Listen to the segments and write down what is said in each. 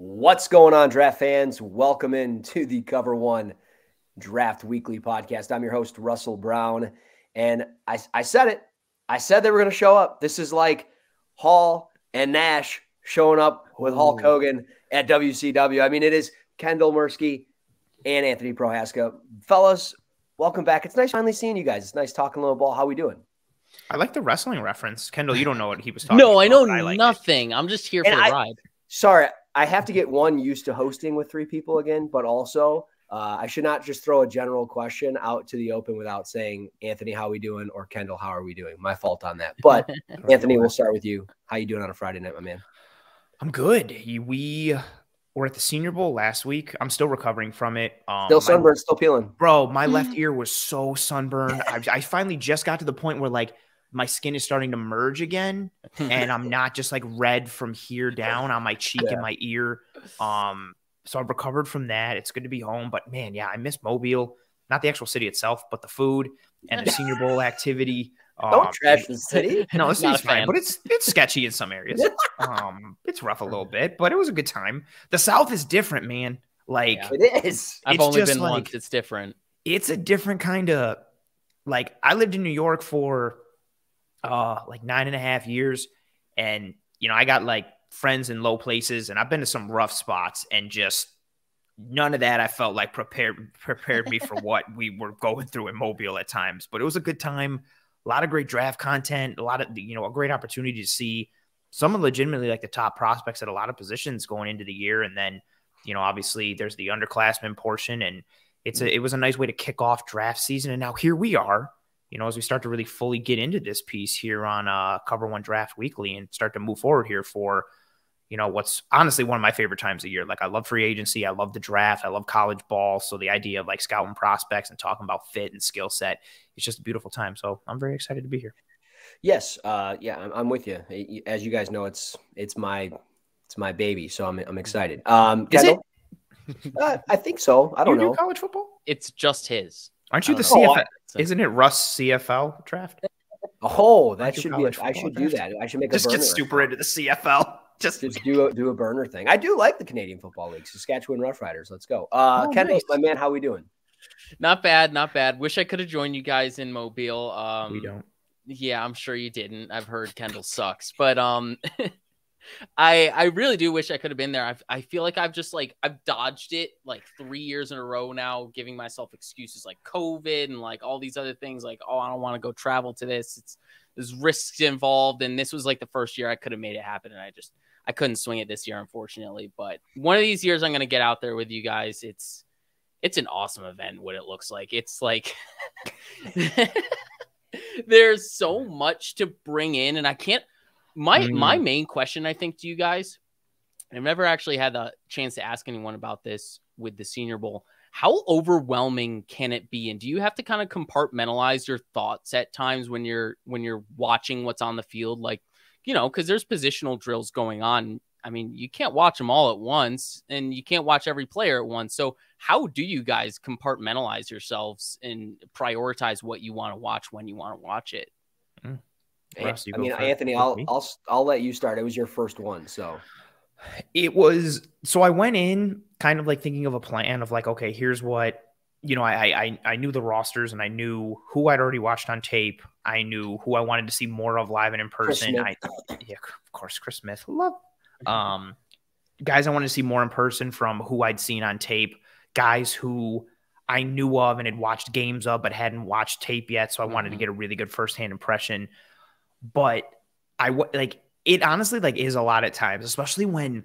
What's going on, draft fans? Welcome into the Cover One Draft Weekly podcast. I'm your host, Russell Brown, and I said it. I said they were going to show up. This is like Hall and Nash showing up with Hulk Hogan at WCW. I mean, it is Kendall Mursky and Anthony Prohaska. Fellas, welcome back. It's nice finally seeing you guys. It's nice talking a little ball. How we doing? I like the wrestling reference. Kendall, you don't know what he was talking about. No, I know nothing. I'm just here for the ride. Sorry, I have to get used to hosting with three people again, but also I should not just throw a general question out to the open without saying, Anthony, how are we doing? Or Kendall, how are we doing? My fault on that. But Anthony, we'll start with you. How you doing on a Friday night, my man? I'm good. We were at the Senior Bowl last week. I'm still recovering from it. Still sunburned, still peeling. Bro, my left ear was so sunburned. I finally just got to the point where like my skin is starting to merge again, and I'm not just like red from here down on my cheek and my ear. So I've recovered from that. It's good to be home, but man, yeah, I miss Mobile, not the actual city itself, but the food and the Senior Bowl activity. Don't trash the city. No, the city's fine, but it's sketchy in some areas. It's rough a little bit, but it was a good time. The South is different, man. Like it is. I've only been once. It's different. It's a different kind of like. I lived in New York for like 9.5 years, and I got like friends in low places, and I've been to some rough spots, and just none of that I felt like prepared me for what we were going through in Mobile at times. But it was a good time. A lot of great draft content, a lot of a great opportunity to see some of legitimately like the top prospects at a lot of positions going into the year. And then obviously there's the underclassmen portion, and it was a nice way to kick off draft season. And now here we are, as we start to really fully get into this piece here on Cover One Draft Weekly and start to move forward here for what's honestly one of my favorite times of year. Like I love free agency. I love the draft. I love college ball. So the idea of like scouting prospects and talking about fit and skill set, it's just a beautiful time. So I'm very excited to be here. Yes. Yeah, I'm with you. As you guys know, it's my baby. So I'm excited. Kendall? I think so. I don't know. Do college football? It's just his. Aren't you the CFL? Isn't it Russ CFL draft? Oh, that should be. I should do that. I should make just get super into the CFL. Just do a burner thing. I do like the Canadian Football League. Saskatchewan Roughriders. Let's go. Kendall, nice. My man, how we doing? Not bad, not bad. Wish I could have joined you guys in Mobile. We don't. Yeah, I'm sure you didn't. I've heard Kendall sucks, but I really do wish I could have been there. I feel like I've dodged it like 3 years in a row now, giving myself excuses like COVID and like all these other things. Like, oh, I don't want to go travel to this. There's risks involved, and this was like the first year I could have made it happen, and I couldn't swing it this year, unfortunately. But one of these years, I'm going to get out there with you guys. It's an awesome event, what it looks like. It's like there's so much to bring in, and I can't. My main question, I think, to you guys, and I've never actually had the chance to ask anyone about this with the Senior Bowl. How overwhelming can it be? And do you have to kind of compartmentalize your thoughts at times when you're watching what's on the field? Like, because there's positional drills going on. I mean, you can't watch them all at once, and you can't watch every player at once. So how do you guys compartmentalize yourselves and prioritize what you want to watch when you want to watch it? Russ, Anthony, I'll let you start. It was your first one, so. It was, so I went in kind of like thinking of a plan of like, okay, here's what, I knew the rosters, and I knew who I'd already watched on tape. I knew who I wanted to see more of live and in person. Of course, Chris Smith. Love guys I wanted to see more in person from who I'd seen on tape, guys who I knew of and had watched games of but hadn't watched tape yet. So I wanted to get a really good firsthand impression. But it honestly like is a lot at times, especially when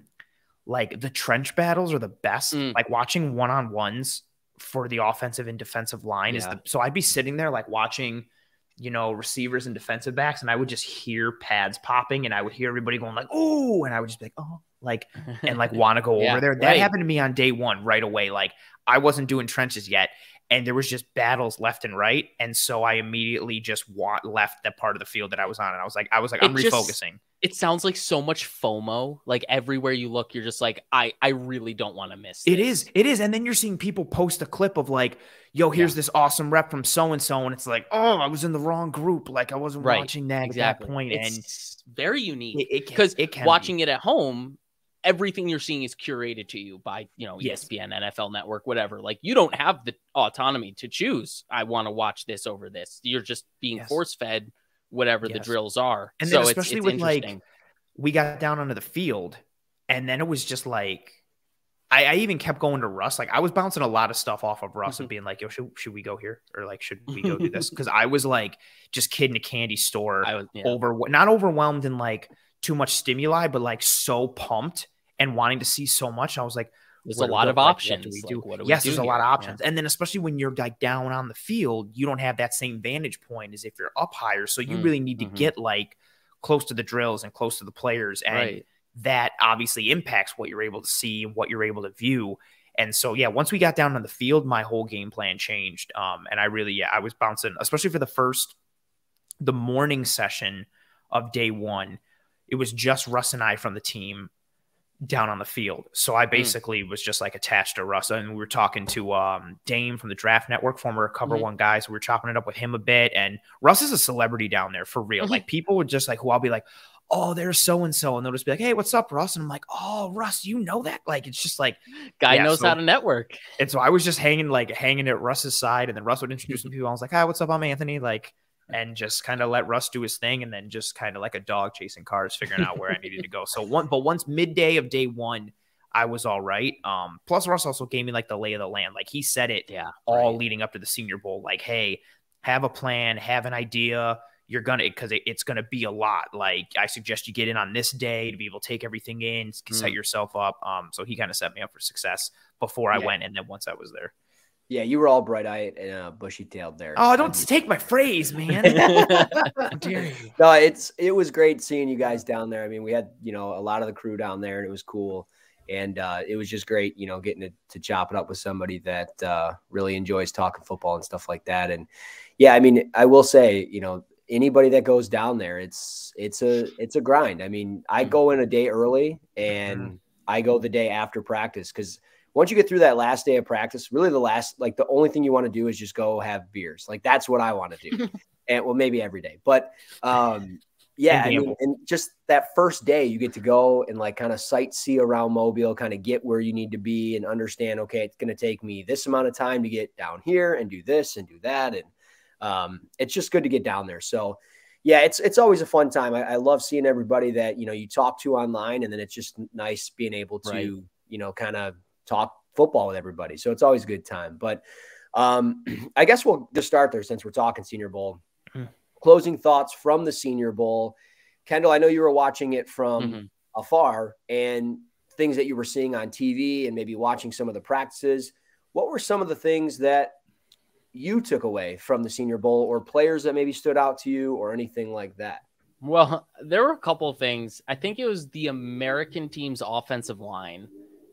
like the trench battles are the best. Like watching one-on-ones for the offensive and defensive line so I'd be sitting there like watching, receivers and defensive backs, and I would just hear pads popping, and I would hear everybody going like, "Oh," and I would just be like, "Oh," like, and like want to go over there. That happened to me on day one right away. Like I wasn't doing trenches yet, and there was just battles left and right, and so I immediately just left that part of the field that I was on, and I was like, I'm refocusing. It sounds like so much FOMO. Like everywhere you look, you're just like, I really don't want to miss this. It is. And then you're seeing people post a clip of like, yo, here's this awesome rep from so-and-so. And it's like, oh, I was in the wrong group. Like I wasn't watching that at that point. It's very unique. Because watching it at home, everything you're seeing is curated to you by, ESPN, NFL Network, whatever. Like, you don't have the autonomy to choose, I want to watch this over this. You're just being force fed whatever the drills are. And so then especially it's with interesting. we got down onto the field, and then it was just like, I even kept going to Russ. Like, I was bouncing a lot of stuff off of Russ and being like, yo, should we go here? Or like, should we go do this? Because I was like just kid in a candy store, not overwhelmed and like too much stimuli, but like so pumped and wanting to see so much. I was like, there's a lot of options. There's a lot of options. And then especially when you're like down on the field, you don't have that same vantage point as if you're up higher. So you really need to get like close to the drills and close to the players. And that obviously impacts what you're able to see and what you're able to view. And so, once we got down on the field, my whole game plan changed. And I was bouncing, especially for the morning session of day one. It was just Russ and I from the team down on the field. So I basically was just like attached to Russ. And we were talking to Dame from the Draft Network, former Cover One guy. So we were chopping it up with him a bit. And Russ is a celebrity down there for real. Like, people would just like, who I'll be like, oh, there's so-and-so. And they'll just be like, hey, what's up, Russ? And I'm like, oh, Russ, you know that? Like, it's just like. Guy knows how to network. And so I was just hanging at Russ's side. And then Russ would introduce some people. I was like, hi, what's up? I'm Anthony. Like, and just kind of let Russ do his thing. And then just kind of like a dog chasing cars, figuring out where I needed to go. So once midday of day one, I was all right. Plus Russ also gave me like the lay of the land. Like, he said it all leading up to the Senior Bowl. Like, hey, have a plan, have an idea. You're going to, because it's going to be a lot. Like, I suggest you get in on this day to be able to take everything in, set yourself up. So he kind of set me up for success before I went. And then once I was there. Yeah, you were all bright-eyed and bushy-tailed there. Oh, don't take my phrase, man. How dare you? No, it was great seeing you guys down there. I mean, we had, a lot of the crew down there, and it was cool. And it was just great, getting to chop it up with somebody that really enjoys talking football and stuff like that. And, yeah, I mean, I will say, anybody that goes down there, it's a grind. I mean, I go in a day early and I go the day after practice, because once you get through that last day of practice, really the only thing you want to do is just go have beers. Like, that's what I want to do. And maybe every day, but I mean, and just that first day you get to go and like kind of sightsee around Mobile, kind of get where you need to be and understand, okay, it's going to take me this amount of time to get down here and do this and do that. And it's just good to get down there. So yeah, it's always a fun time. I love seeing everybody that, you talk to online, and then it's just nice being able to, kind of talk football with everybody. So it's always a good time. But I guess we'll just start there since we're talking Senior Bowl. Closing thoughts from the Senior Bowl. Kendall, I know you were watching it from afar, and things that you were seeing on TV and maybe watching some of the practices. What were some of the things that you took away from the Senior Bowl, or players that maybe stood out to you, or anything like that? Well, there were a couple of things. I think it was the American team's offensive line,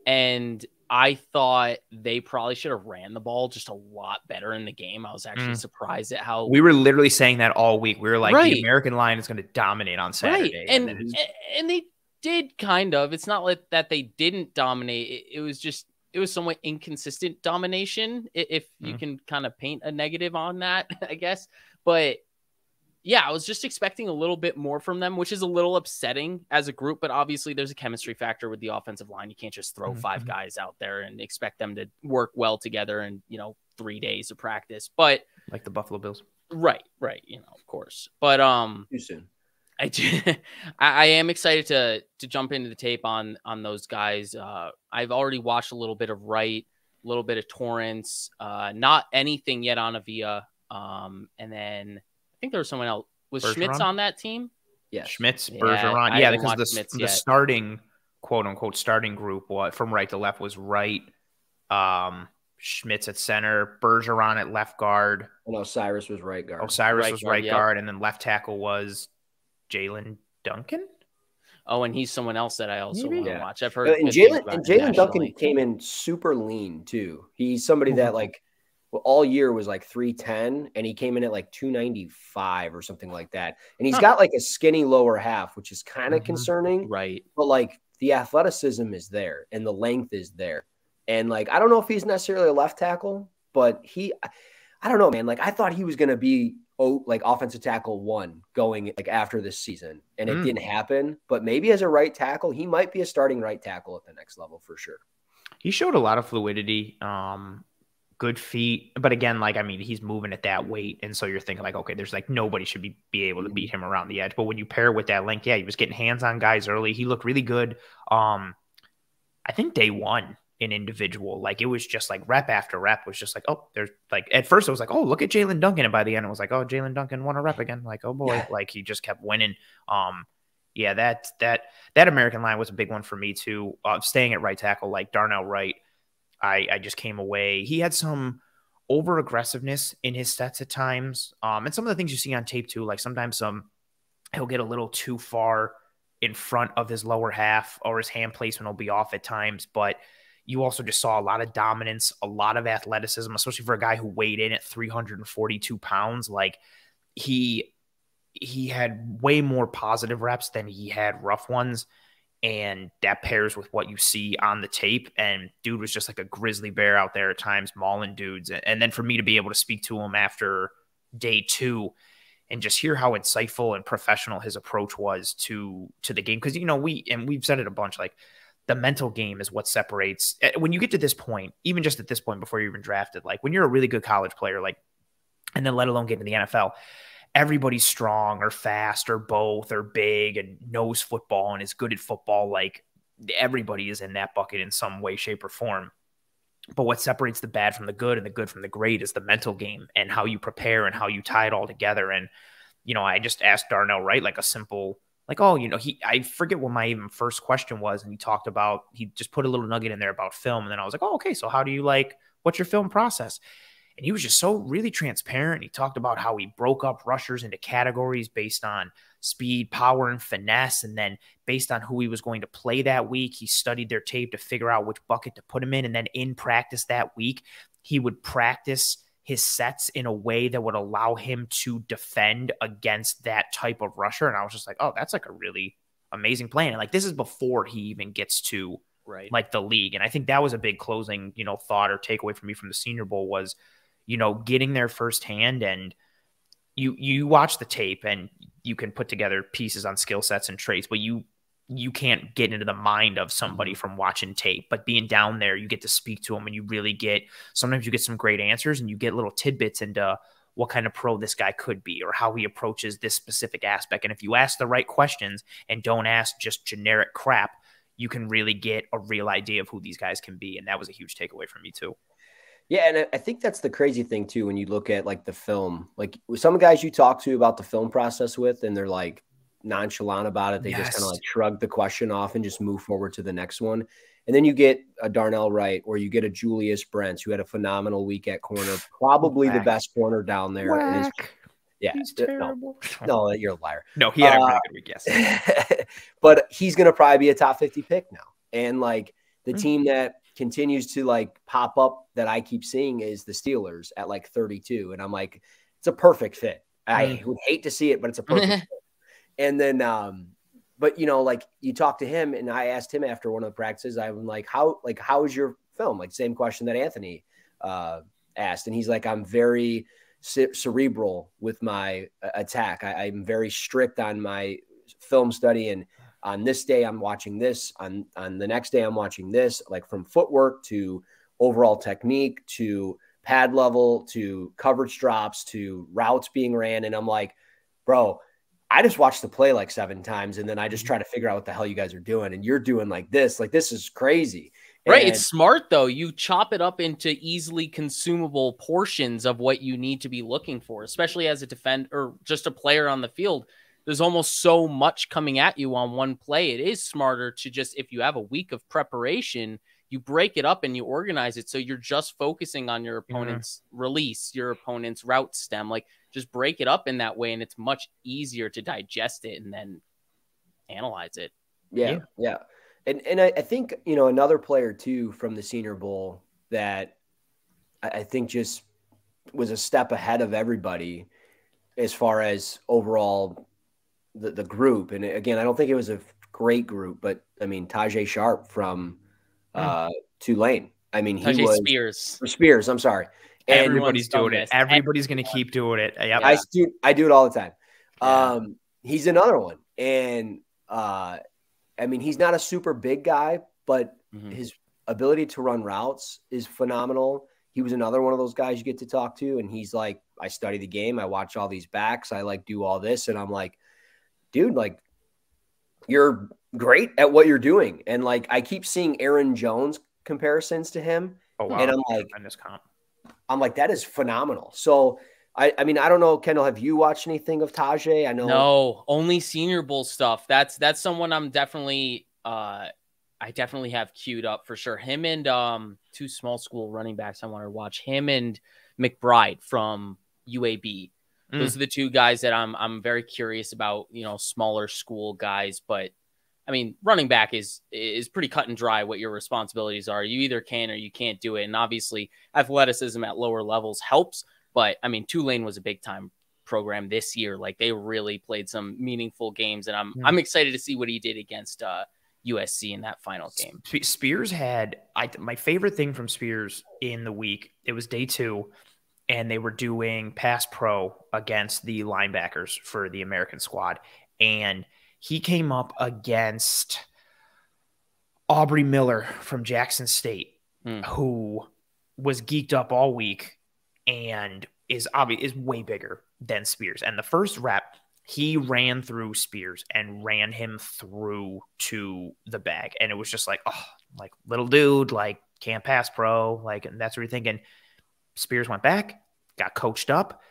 and I thought they probably should have ran the ball just a lot better in the game. I was actually surprised at how we were literally saying that all week. We were like, the American line is going to dominate on Saturday. And they did kind of. It's not like that they didn't dominate. It was somewhat inconsistent domination, if you can kind of paint a negative on that, I guess. But yeah, I was just expecting a little bit more from them, which is a little upsetting as a group. But obviously there's a chemistry factor with the offensive line. You can't just throw five guys out there and expect them to work well together in, 3 days of practice. But like the Buffalo Bills. Right. Of course. But too soon. I am excited to jump into the tape on those guys. I've already watched a little bit of Wright, a little bit of Torrance, not anything yet on Avia. And then I think there was someone else. Was Bergeron? Schmitz on that team? Yeah. Schmitz, Bergeron. Yeah, because the starting, quote unquote, starting group from right to left was Wright, Schmitz at center, Bergeron at left guard. And Osiris was right guard. Osiris was right guard. And then left tackle was Jalen Duncan. Oh, and he's someone else that I also want to watch. I've heard. And Jalen Duncan came in super lean too. He's somebody that all year was like 310, and he came in at like 295 or something like that. And he's got like a skinny lower half, which is kind of concerning. Right. But like the athleticism is there and the length is there. And like, I don't know if he's necessarily a left tackle, but I don't know, man. Like, I thought he was going to be like offensive tackle 1 going like after this season, and it didn't happen. But maybe as a right tackle, he might be a starting right tackle at the next level for sure. He showed a lot of fluidity, good feet, but again, like, I mean, he's moving at that weight, and so you're thinking like, okay, there's like nobody should be able to beat him around the edge. But when you pair with that length, yeah, he was getting hands on guys early. He looked really good. I think day 1 in individual, like it was just like rep after rep was just like, oh, there's like, at first it was like, oh, look at Jalen Duncan, and by the end it was like, oh, Jalen Duncan won a rep again, like, oh boy, like he just kept winning. Yeah, that American line was a big one for me too. Staying at right tackle, like Darnell Wright, I just came away. He had some over aggressiveness in his sets at times, and some of the things you see on tape too, like sometimes he'll get a little too far in front of his lower half, or his hand placement will be off at times, but you also just saw a lot of dominance, a lot of athleticism, especially for a guy who weighed in at 342 pounds. Like he had way more positive reps than he had rough ones. And that pairs with what you see on the tape. And dude was just like a grizzly bear out there at times, mauling dudes. And then for me to be able to speak to him after day 2 and just hear how insightful and professional his approach was to the game. Because, you know, we've said it a bunch, like, the mental game is what separates when you get to this point, even just at this point before you're even drafted, like when you're a really good college player, like, and then let alone get into the NFL, everybody's strong or fast or both or big and knows football and is good at football. Like everybody is in that bucket in some way, shape, or form. But what separates the bad from the good and the good from the great is the mental game and how you prepare and how you tie it all together. And, you know, I just asked Darnell Wright like a simple, like, oh, you know, I forget what my even first question was. And he just put a little nugget in there about film. And then I was like, oh, okay. So how do you what's your film process? And he was just so really transparent. He talked about how he broke up rushers into categories based on speed, power, and finesse. And then based on who he was going to play that week, he studied their tape to figure out which bucket to put him in. And then in practice that week, he would practice his sets in a way that would allow him to defend against that type of rusher. And I was just like, oh, that's like a really amazing plan. And like, this is before he even gets to like the league. And I think that was a big closing, you know, thought or takeaway for me from the Senior Bowl was, you know, getting there firsthand. And you watch the tape and you can put together pieces on skill sets and traits, but you can't get into the mind of somebody from watching tape. But being down there, you get to speak to them, and you really sometimes you get some great answers, and you get little tidbits into what kind of pro this guy could be or how he approaches this specific aspect. And if you ask the right questions and don't ask just generic crap, you can really get a real idea of who these guys can be. And that was a huge takeaway for me too. Yeah, and I think that's the crazy thing too when you look at like the film. Like some guys you talk to about the film process with, and they're like nonchalant about it. They just kind of like shrug the question off and just move forward to the next one. And then you get a Darnell Wright, or you get a Julius Brents, who had a phenomenal week at corner, probably the best corner down there. And he's terrible. No, you're a liar. No, he had a really good week, yes. But he's going to probably be a top 50 pick now. And like the team that continues to like pop up that I keep seeing is the Steelers at like 32. And I'm like, it's a perfect fit. I would hate to see it, but it's a perfect fit. And then, but you know, like you talk to him, and I asked him after one of the practices, I'm like, how is your film? Like same question that Anthony asked. And he's like, I'm very cerebral with my attack. I'm very strict on my film study. And on this day, I'm watching this. On the next day, I'm watching this, like from footwork to overall technique to pad level to coverage drops to routes being ran. And I'm like, bro, I just watched the play like 7 times, and then I just try to figure out what the hell you guys are doing. And you're doing like this is crazy. Right. And it's smart though. You chop it up into easily consumable portions of what you need to be looking for, especially as a defender or just a player on the field. There's almost so much coming at you on one play. It is smarter to just, if you have a week of preparation, you break it up and you organize it. So you're just focusing on your opponent's release, your opponent's route stem, like just break it up in that way. And it's much easier to digest it and then analyze it. Yeah. And I think, you know, another player too from the Senior Bowl that I think just was a step ahead of everybody as far as overall the group. And again, I don't think it was a great group, but I mean, Tajay Sharp from Tulane. I mean, he Tajay was Spears. Spears. I'm sorry. Everybody's doing it. Everybody's going to keep doing it. Yep. I do it all the time. Yeah. He's another one. And I mean, he's not a super big guy, but his ability to run routes is phenomenal. He was another one of those guys you get to talk to. And he's like, I study the game. I watch all these backs. I like do all this. And I'm like, dude, like, you're great at what you're doing. And like, I keep seeing Aaron Jones comparisons to him. Oh, wow. And I'm like, that is phenomenal. So I mean, I don't know, Kendall, have you watched anything of Tajay? I know. No, only Senior Bowl stuff. That's someone I'm definitely I definitely have queued up for sure. Him and two small school running backs I want to watch. Him and McBride from UAB. Those are the two guys that I'm very curious about, you know, smaller school guys. But I mean, running back is pretty cut and dry what your responsibilities are. You either can or you can't do it. And obviously athleticism at lower levels helps. But I mean, Tulane was a big time program this year. Like they really played some meaningful games. And I'm excited to see what he did against USC in that final game. Spears had my favorite thing from Spears in the week. It was day 2. And they were doing pass pro against the linebackers for the American squad. And he came up against Aubrey Miller from Jackson State, who was geeked up all week and is way bigger than Spears. And the first rep, he ran through Spears and ran him through to the bag. And it was just like, oh, like little dude, like can't pass pro. Like, and that's what you're thinking. Spears went back, got coached up.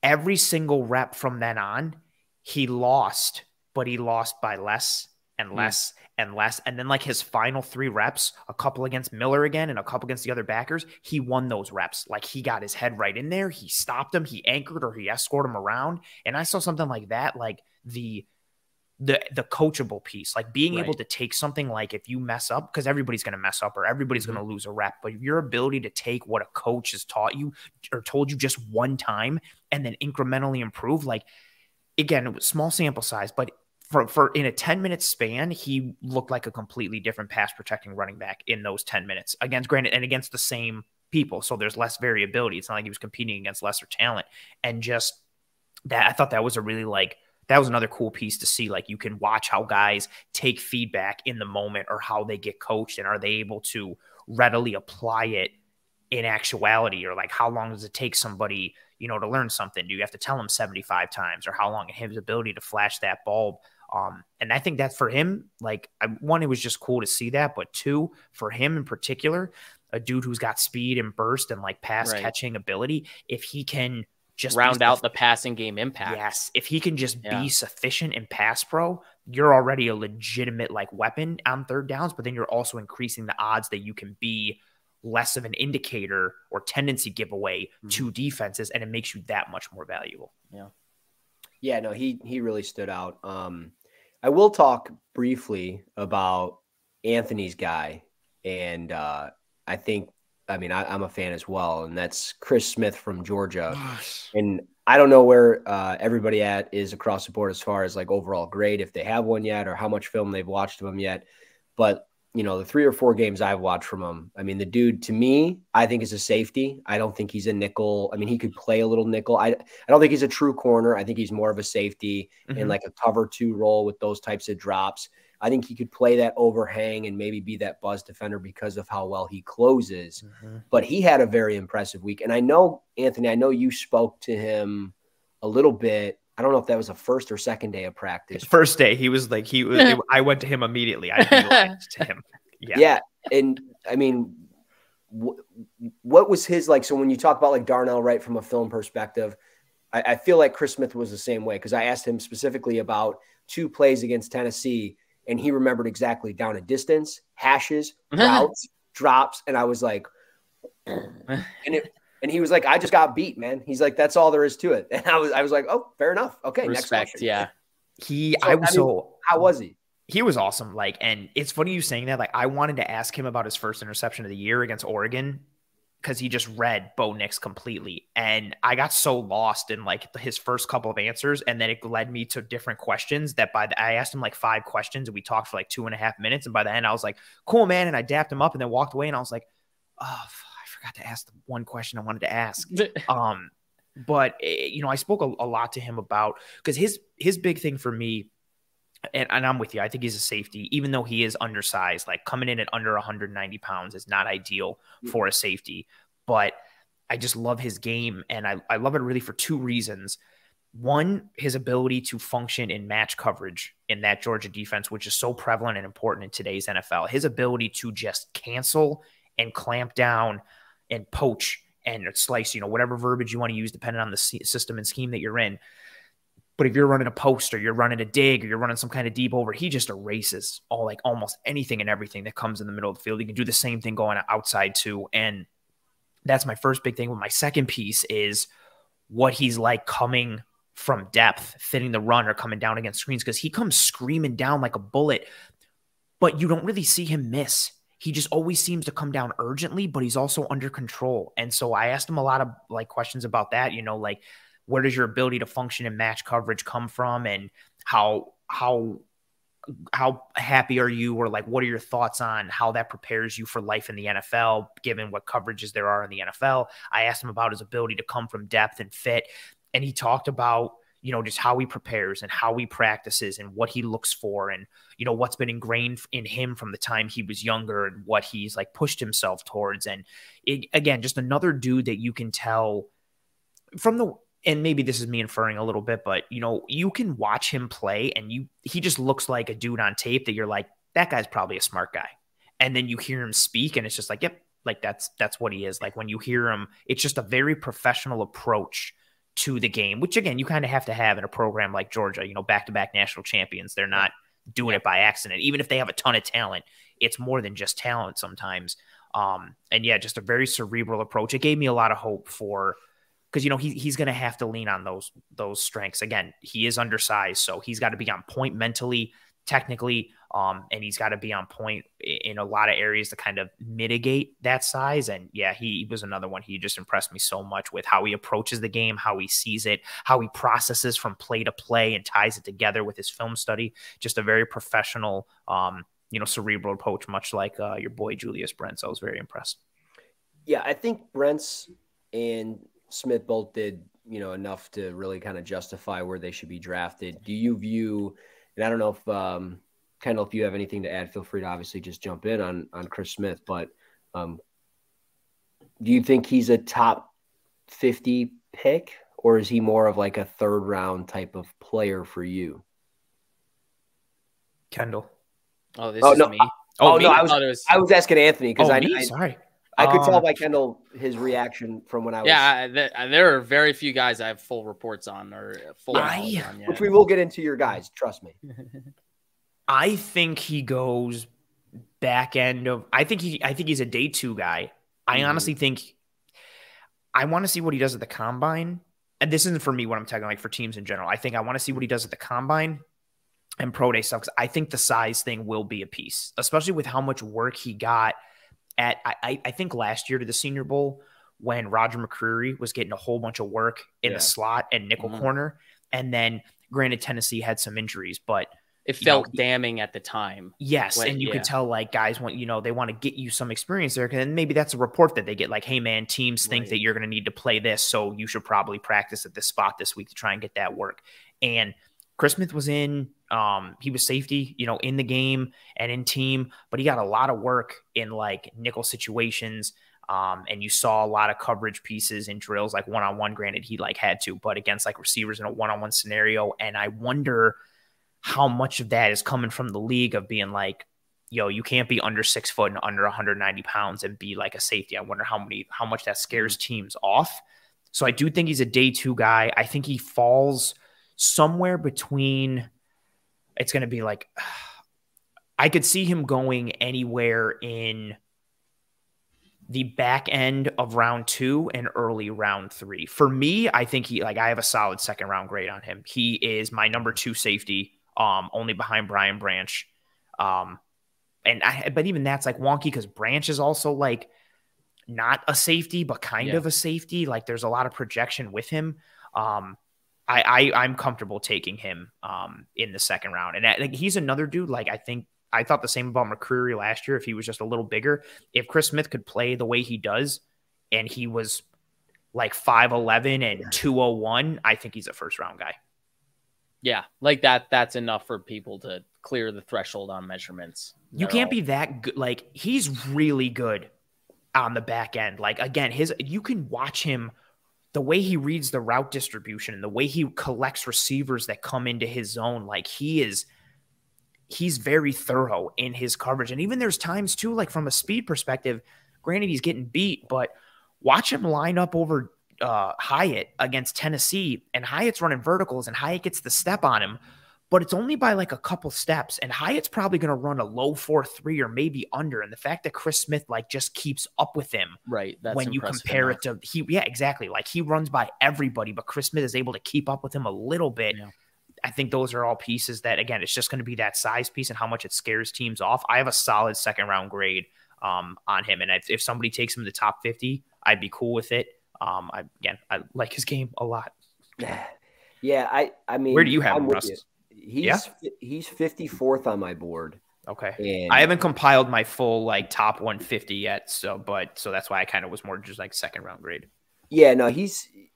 Every single rep from then on, he lost, but he lost by less and less and less. And then like his final 3 reps, a couple against Miller again and a couple against the other backers, he won those reps. Like he got his head right in there. He stopped him. He anchored or he escorted him around. And I saw something like that, like the coachable piece, like being able to take something like if you mess up, because everybody's going to mess up or everybody's going to lose a rep, but your ability to take what a coach has taught you or told you just one time and then incrementally improve, like again, it was small sample size, but for in a 10-minute span, he looked like a completely different pass protecting running back in those 10 minutes against against the same people. So there's less variability. It's not like he was competing against lesser talent. And just that, I thought that was that was another cool piece to see. Like you can watch how guys take feedback in the moment or how they get coached and are they able to readily apply it in actuality, or like how long does it take somebody, you know, to learn something? Do you have to tell them 75 times or how long his ability to flash that bulb? And I think that for him, like one, it was just cool to see that, but 2, for him in particular, a dude who's got speed and burst and like pass catching ability, if he can just round out the passing game impact. Yes. If he can just be sufficient in pass pro, you're already a legitimate like weapon on third downs, but then you're also increasing the odds that you can be less of an indicator or tendency giveaway to defenses. And it makes you that much more valuable. Yeah. Yeah, no, he really stood out. I will talk briefly about Anthony's guy. And I think, I mean, I'm a fan as well, and that's Chris Smith from Georgia. Gosh. And I don't know where everybody is across the board as far as like overall grade, if they have one yet or how much film they've watched of him yet. But, you know, the 3 or 4 games I've watched from him, I mean, the dude to me, I think is a safety. I don't think he's a nickel. I mean, he could play a little nickel. I don't think he's a true corner. I think he's more of a safety in like a cover 2 role with those types of drops. I think he could play that overhang and maybe be that buzz defender because of how well he closes. But he had a very impressive week. And I know, Anthony, I know you spoke to him a little bit. I don't know if that was a first or second day of practice. First day, he was like, I went to him immediately. I realized to him. Yeah. And I mean, what was his like? So when you talk about like Darnell Wright from a film perspective, I feel like Chris Smith was the same way, because I asked him specifically about 2 plays against Tennessee, and he remembered exactly down a distance, hashes, routes, drops. And I was like, and he was like, I just got beat, man. He's like, that's all there is to it. And I was like, oh, fair enough. Okay. Respect, next question. Yeah. How was he? He was awesome. Like, and it's funny you saying that. Like, I wanted to ask him about his first interception of the year against Oregon, because he just read Bo Nix completely. And I got so lost in like his first couple of answers. And then it led me to different questions that I asked him like 5 questions and we talked for like 2.5 minutes. And by the end I was like, cool, man. And I dapped him up and then walked away. And I was like, oh, I forgot to ask the one question I wanted to ask. But I spoke a lot to him about, because his big thing for me, and I'm with you, I think he's a safety, even though he is undersized. Like, coming in at under 190 pounds is not ideal for a safety. But I just love his game, and I love it really for two reasons. One, his ability to function in match coverage in that Georgia defense, which is so prevalent and important in today's NFL. His ability to just cancel and clamp down and poach and slice, whatever verbiage you want to use, depending on the system and scheme that you're in. But if you're running a post, or you're running a dig, or you're running some kind of deep over, he just erases almost anything and everything that comes in the middle of the field. He can do the same thing going outside too. And that's my first big thing. Well, my second piece is what he's like coming from depth, fitting the run, or coming down against screens, because he comes screaming down like a bullet, but you don't really see him miss. He just always seems to come down urgently, but he's also under control. And so I asked him a lot of questions about that, where does your ability to function in match coverage come from, and how happy are you, or what are your thoughts on how that prepares you for life in the NFL, given what coverages there are in the NFL. I asked him about his ability to come from depth and fit, and he talked about just how he prepares and how he practices and what he looks for, and what's been ingrained in him from the time he was younger, and what he's pushed himself towards. And again, just another dude that you can tell from and maybe this is me inferring a little bit, but you can watch him play, and he just looks like a dude on tape that you're like, that guy's probably a smart guy. And then you hear him speak, and it's just like, yep, that's what he is. When you hear him, it's just a very professional approach to the game, which again, you kind of have to have in a program like Georgia, back-to-back national champions. They're not doing it by accident. Even if they have a ton of talent, it's more than just talent sometimes. And yeah, just a very cerebral approach. It gave me a lot of hope because he's going to have to lean on those strengths. Again, he is undersized, so he's got to be on point mentally, technically, and he's got to be on point in a lot of areas to kind of mitigate that size. And yeah, he was another one. He just impressed me so much with how he approaches the game, how he sees it, how he processes from play to play and ties it together with his film study. Just a very professional, cerebral approach, much like your boy Julius Brents. I was very impressed. Yeah, I think Brents and Smith both did, enough to really kind of justify where they should be drafted. Do you view, and I don't know if, Kendall, if you have anything to add, feel free to obviously just jump in on Chris Smith, but do you think he's a top 50 pick, or is he more of a third round type of player for you? Kendall. Oh, this is me. Oh, me? No, I was asking Anthony because sorry. I could tell by Kendall his reaction from when I was. Yeah, there are very few guys I have full reports on or full knowledge on. Yeah. Which we will get into your guys. Trust me. I think he goes back end of. I think he's a day two guy. I honestly think. I want to see what he does at the combine, and this isn't for me. What I'm talking for teams in general. I think I want to see what he does at the combine and pro day stuff, because I think the size thing will be a piece, especially with how much work he got. I think last year to the Senior Bowl, when Roger McCreary was getting a whole bunch of work in the slot and nickel corner. And then granted, Tennessee had some injuries, but it felt damning at the time. Yes. And you could tell guys want, they want to get you some experience there. And maybe that's a report that they get hey man, teams think that you're going to need to play this. So you should probably practice at this spot this week to try and get that work. And Chris Smith was in, he was safety, in the game and in team, but he got a lot of work in nickel situations. And you saw a lot of coverage pieces in drills, one-on-one, granted he had to, but against receivers in a one-on-one scenario. And I wonder how much of that is coming from the league of being you can't be under 6 foot and under 190 pounds and be a safety. I wonder how much that scares teams off. So I do think he's a day two guy. I think he falls somewhere between, it's going to be I could see him going anywhere in the back end of round 2 and early round 3. For me, I think I have a solid second round grade on him. He is my number 2 safety, only behind Brian Branch. But even that's wonky because Branch is also not a safety, but kind of a safety. There's a lot of projection with him. I'm comfortable taking him in the second round. And he's another dude. I thought the same about McCreary last year. If he was just a little bigger, if Chris Smith could play the way he does, and he was like 5'11" and 201, I think he's a first round guy. Yeah, like that's enough for people to clear the threshold on measurements. You can't be that good. Like, he's really good on the back end. Like, again, you can watch him, the way he reads the route distribution and the way he collects receivers that come into his zone. Like, he's very thorough in his coverage. And even there's times too, like from a speed perspective, granted he's getting beat, but watch him line up over Hyatt against Tennessee, and Hyatt's running verticals and Hyatt gets the step on him, but it's only by like a couple steps, and Hyatt's probably going to run a low 4.3 or maybe under. And the fact that Chris Smith like just keeps up with him, right? That's when you compare it to exactly. Like, he runs by everybody, but Chris Smith is able to keep up with him a little bit. Yeah. I think those are all pieces that, again, it's just going to be that size piece and how much it scares teams off. I have a solid second round grade on him, and if somebody takes him to the top 50, I'd be cool with it. I like his game a lot. Yeah, I mean, where do you have him, Russ? He's 54th on my board. Okay. And I haven't compiled my full like top 150 yet, so that's why I kind of was more just like second round grade. Yeah, no,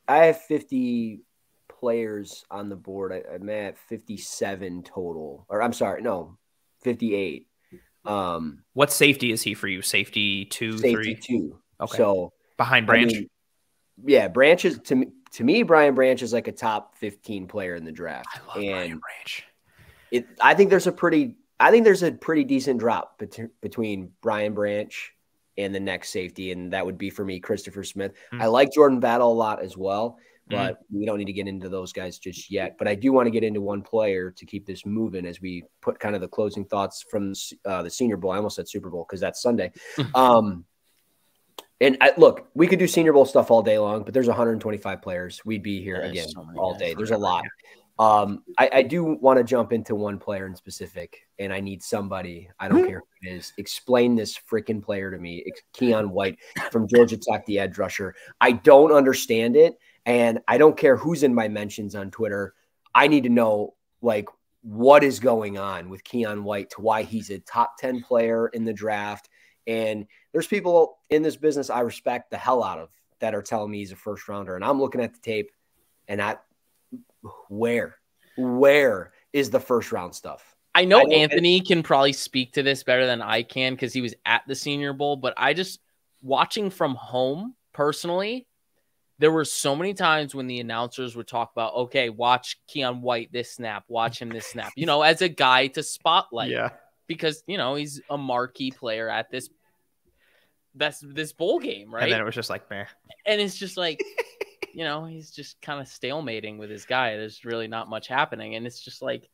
I have 50 players on the board. I'm at 57 total. Or I'm sorry, no, 58. What safety is he for you? Safety 2, safety 3? 2. Okay. So behind Branch? Yeah, Branch is to me, Brian Branch is like a top 15 player in the draft. I love Brian Branch. I think there's a pretty decent drop between Brian Branch and the next safety, and that would be for me Christopher Smith. I like Jordan Battle a lot as well, but we don't need to get into those guys just yet. But I do want to get into one player to keep this moving as we put kind of the closing thoughts from the Senior Bowl. I almost said Super Bowl because that's Sunday. And look, we could do Senior Bowl stuff all day long, but there's 125 players. We'd be here again all day. There's a lot. I do want to jump into one player in specific, and I need somebody, I don't care who it is, explain this freaking player to me. It's Keon White from Georgia Tech, the edge rusher. I don't understand it, and I don't care who's in my mentions on Twitter. I need to know, like, what is going on with Keon White to why he's a top 10 player in the draft. And there's people in this business I respect the hell out of that are telling me he's a first rounder. And I'm looking at the tape, and where is the first round stuff? I know Anthony can probably speak to this better than I can because he was at the Senior Bowl, but I just, watching from home personally, there were so many times when the announcers would talk about, okay, watch Keon White this snap, watch him this snap, as a guy to spotlight. Yeah. Because, he's a marquee player at this bowl game, right? And then it was just like, meh. And it's just like, he's just kind of stalemating with his guy. There's really not much happening. And it's just like,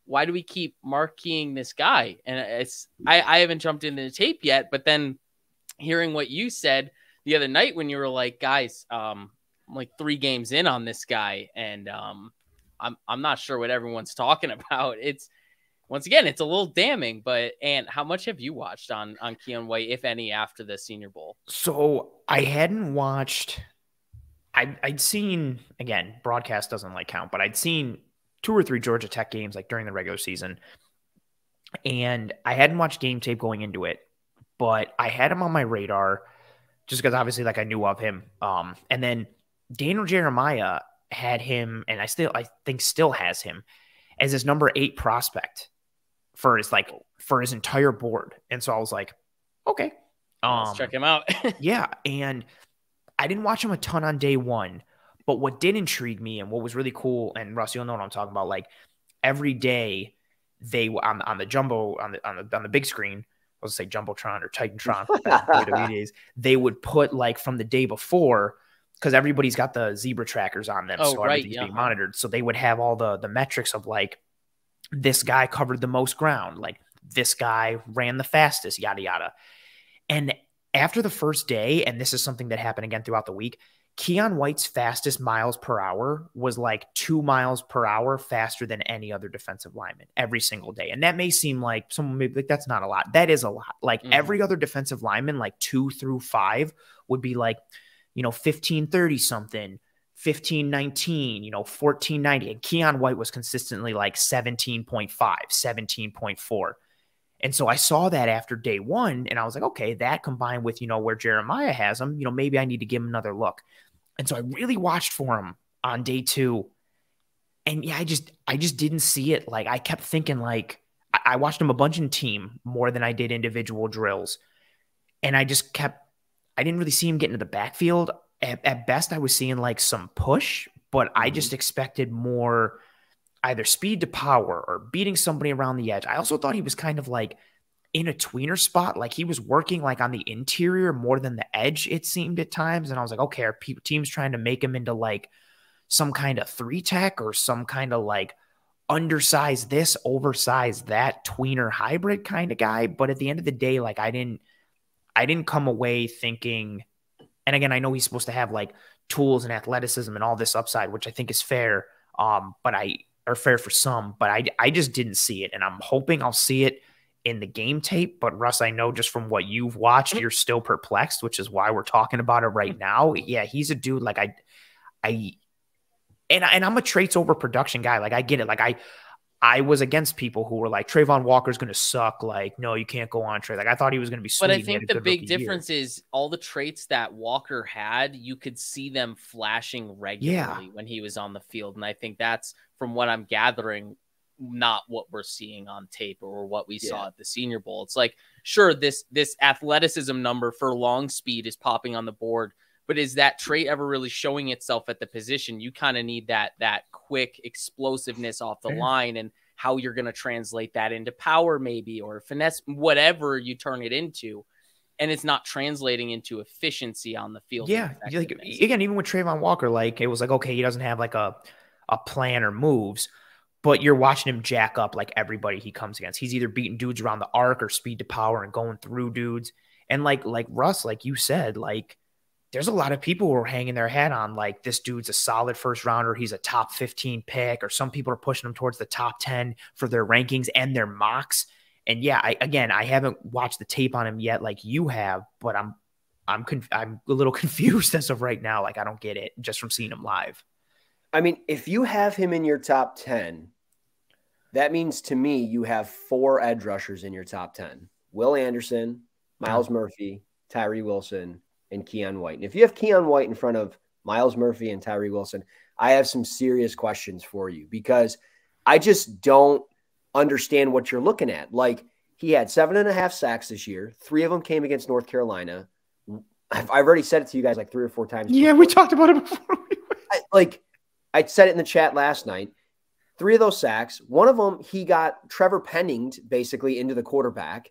why do we keep marqueing this guy? And I haven't jumped into the tape yet, but then hearing what you said the other night when you were like, guys, I'm like 3 games in on this guy, and I'm not sure what everyone's talking about. Once again, it's a little damning, and how much have you watched on Keon White, if any, after the Senior Bowl? So I hadn't watched. I'd seen, again, broadcast doesn't like count, but I'd seen 2 or 3 Georgia Tech games like during the regular season, and I hadn't watched game tape going into it, but I had him on my radar just because obviously like I knew of him. And then Daniel Jeremiah had him, and I think still has him as his number 8 prospect for his entire board. And so I was like, okay, let's check him out. Yeah. And I didn't watch him a ton on day 1, but what did intrigue me and what was really cool, and Russ, you'll know what I'm talking about, like every day they on the jumbo on the big screen, I was say Jumbotron or Titantron, WWE days, they would put like from the day before, because everybody's got the zebra trackers on them, so everything's being monitored. So they would have all the metrics of like, this guy covered the most ground, like this guy ran the fastest, yada yada. And after the first day, and this is something that happened again throughout the week, Keon White's fastest miles per hour was like 2 miles per hour faster than any other defensive lineman every single day. And that may seem like someone may be like, that's not a lot. That is a lot. Like every other defensive lineman, like 2 through 5 would be like, 1530 something, 1519, 1490. And Keon White was consistently like 17.5, 17.4. And so I saw that after day one, and I was like, okay, that combined with, where Jeremiah has him, maybe I need to give him another look. And so I really watched for him on day two. And yeah, I just didn't see it. Like, I kept thinking, like, I watched him a bunch in team more than I did individual drills. And I didn't really see him get into the backfield. At best, I was seeing like some push, but I just expected more either speed to power or beating somebody around the edge. I also thought he was kind of like in a tweener spot. Like, he was working like on the interior more than the edge, it seemed at times. And I was like, okay, are teams trying to make him into like some kind of 3-tech or some kind of like undersized this, oversized that tweener hybrid kind of guy? But at the end of the day, like, I didn't come away thinking, and again, I know he's supposed to have like tools and athleticism and all this upside, which I think is fair. Or fair for some, but I just didn't see it. And I'm hoping I'll see it in the game tape. But Russ, I know just from what you've watched, you're still perplexed, which is why we're talking about it right now. Yeah, he's a dude like and I'm a traits over production guy. Like, I get it. Like, I was against people who were like, Trayvon Walker's going to suck. Like, no, you can't go on Trey. Like, I thought he was going to be sweet. But I think the big difference is all the traits that Walker had, you could see them flashing regularly when he was on the field. And I think that's, from what I'm gathering, not what we're seeing on tape or what we saw at the Senior Bowl. It's like, sure, this athleticism number for long speed is popping on the board, but is that trait ever really showing itself at the position? You kind of need that quick explosiveness off the line, and how you're going to translate that into power maybe, or finesse, whatever you turn it into. And it's not translating into efficiency on the field. Yeah. Like, again, even with Trayvon Walker, like, it was like, okay, he doesn't have like a plan or moves, but you're watching him jack up like everybody he comes against. He's either beating dudes around the arc or speed to power and going through dudes. And like Russ, like you said, like, there's a lot of people who are hanging their hat on, like, this dude's a solid first rounder. He's a top 15 pick, or some people are pushing him towards the top 10 for their rankings and their mocks. And yeah, I haven't watched the tape on him yet, like you have, but I'm a little confused as of right now. Like, I don't get it just from seeing him live. I mean, if you have him in your top 10, that means to me you have 4 edge rushers in your top 10. Will Anderson, Myles Murphy, Tyree Wilson, and Keon White. And if you have Keon White in front of Myles Murphy and Tyree Wilson, I have some serious questions for you, because I just don't understand what you're looking at. Like, he had 7.5 sacks this year. 3 of them came against North Carolina. I've already said it to you guys like 3 or 4 times. Yeah, we talked about it before. I said it in the chat last night. 3 of those sacks, one of them, he got Trevor Penninged basically into the quarterback.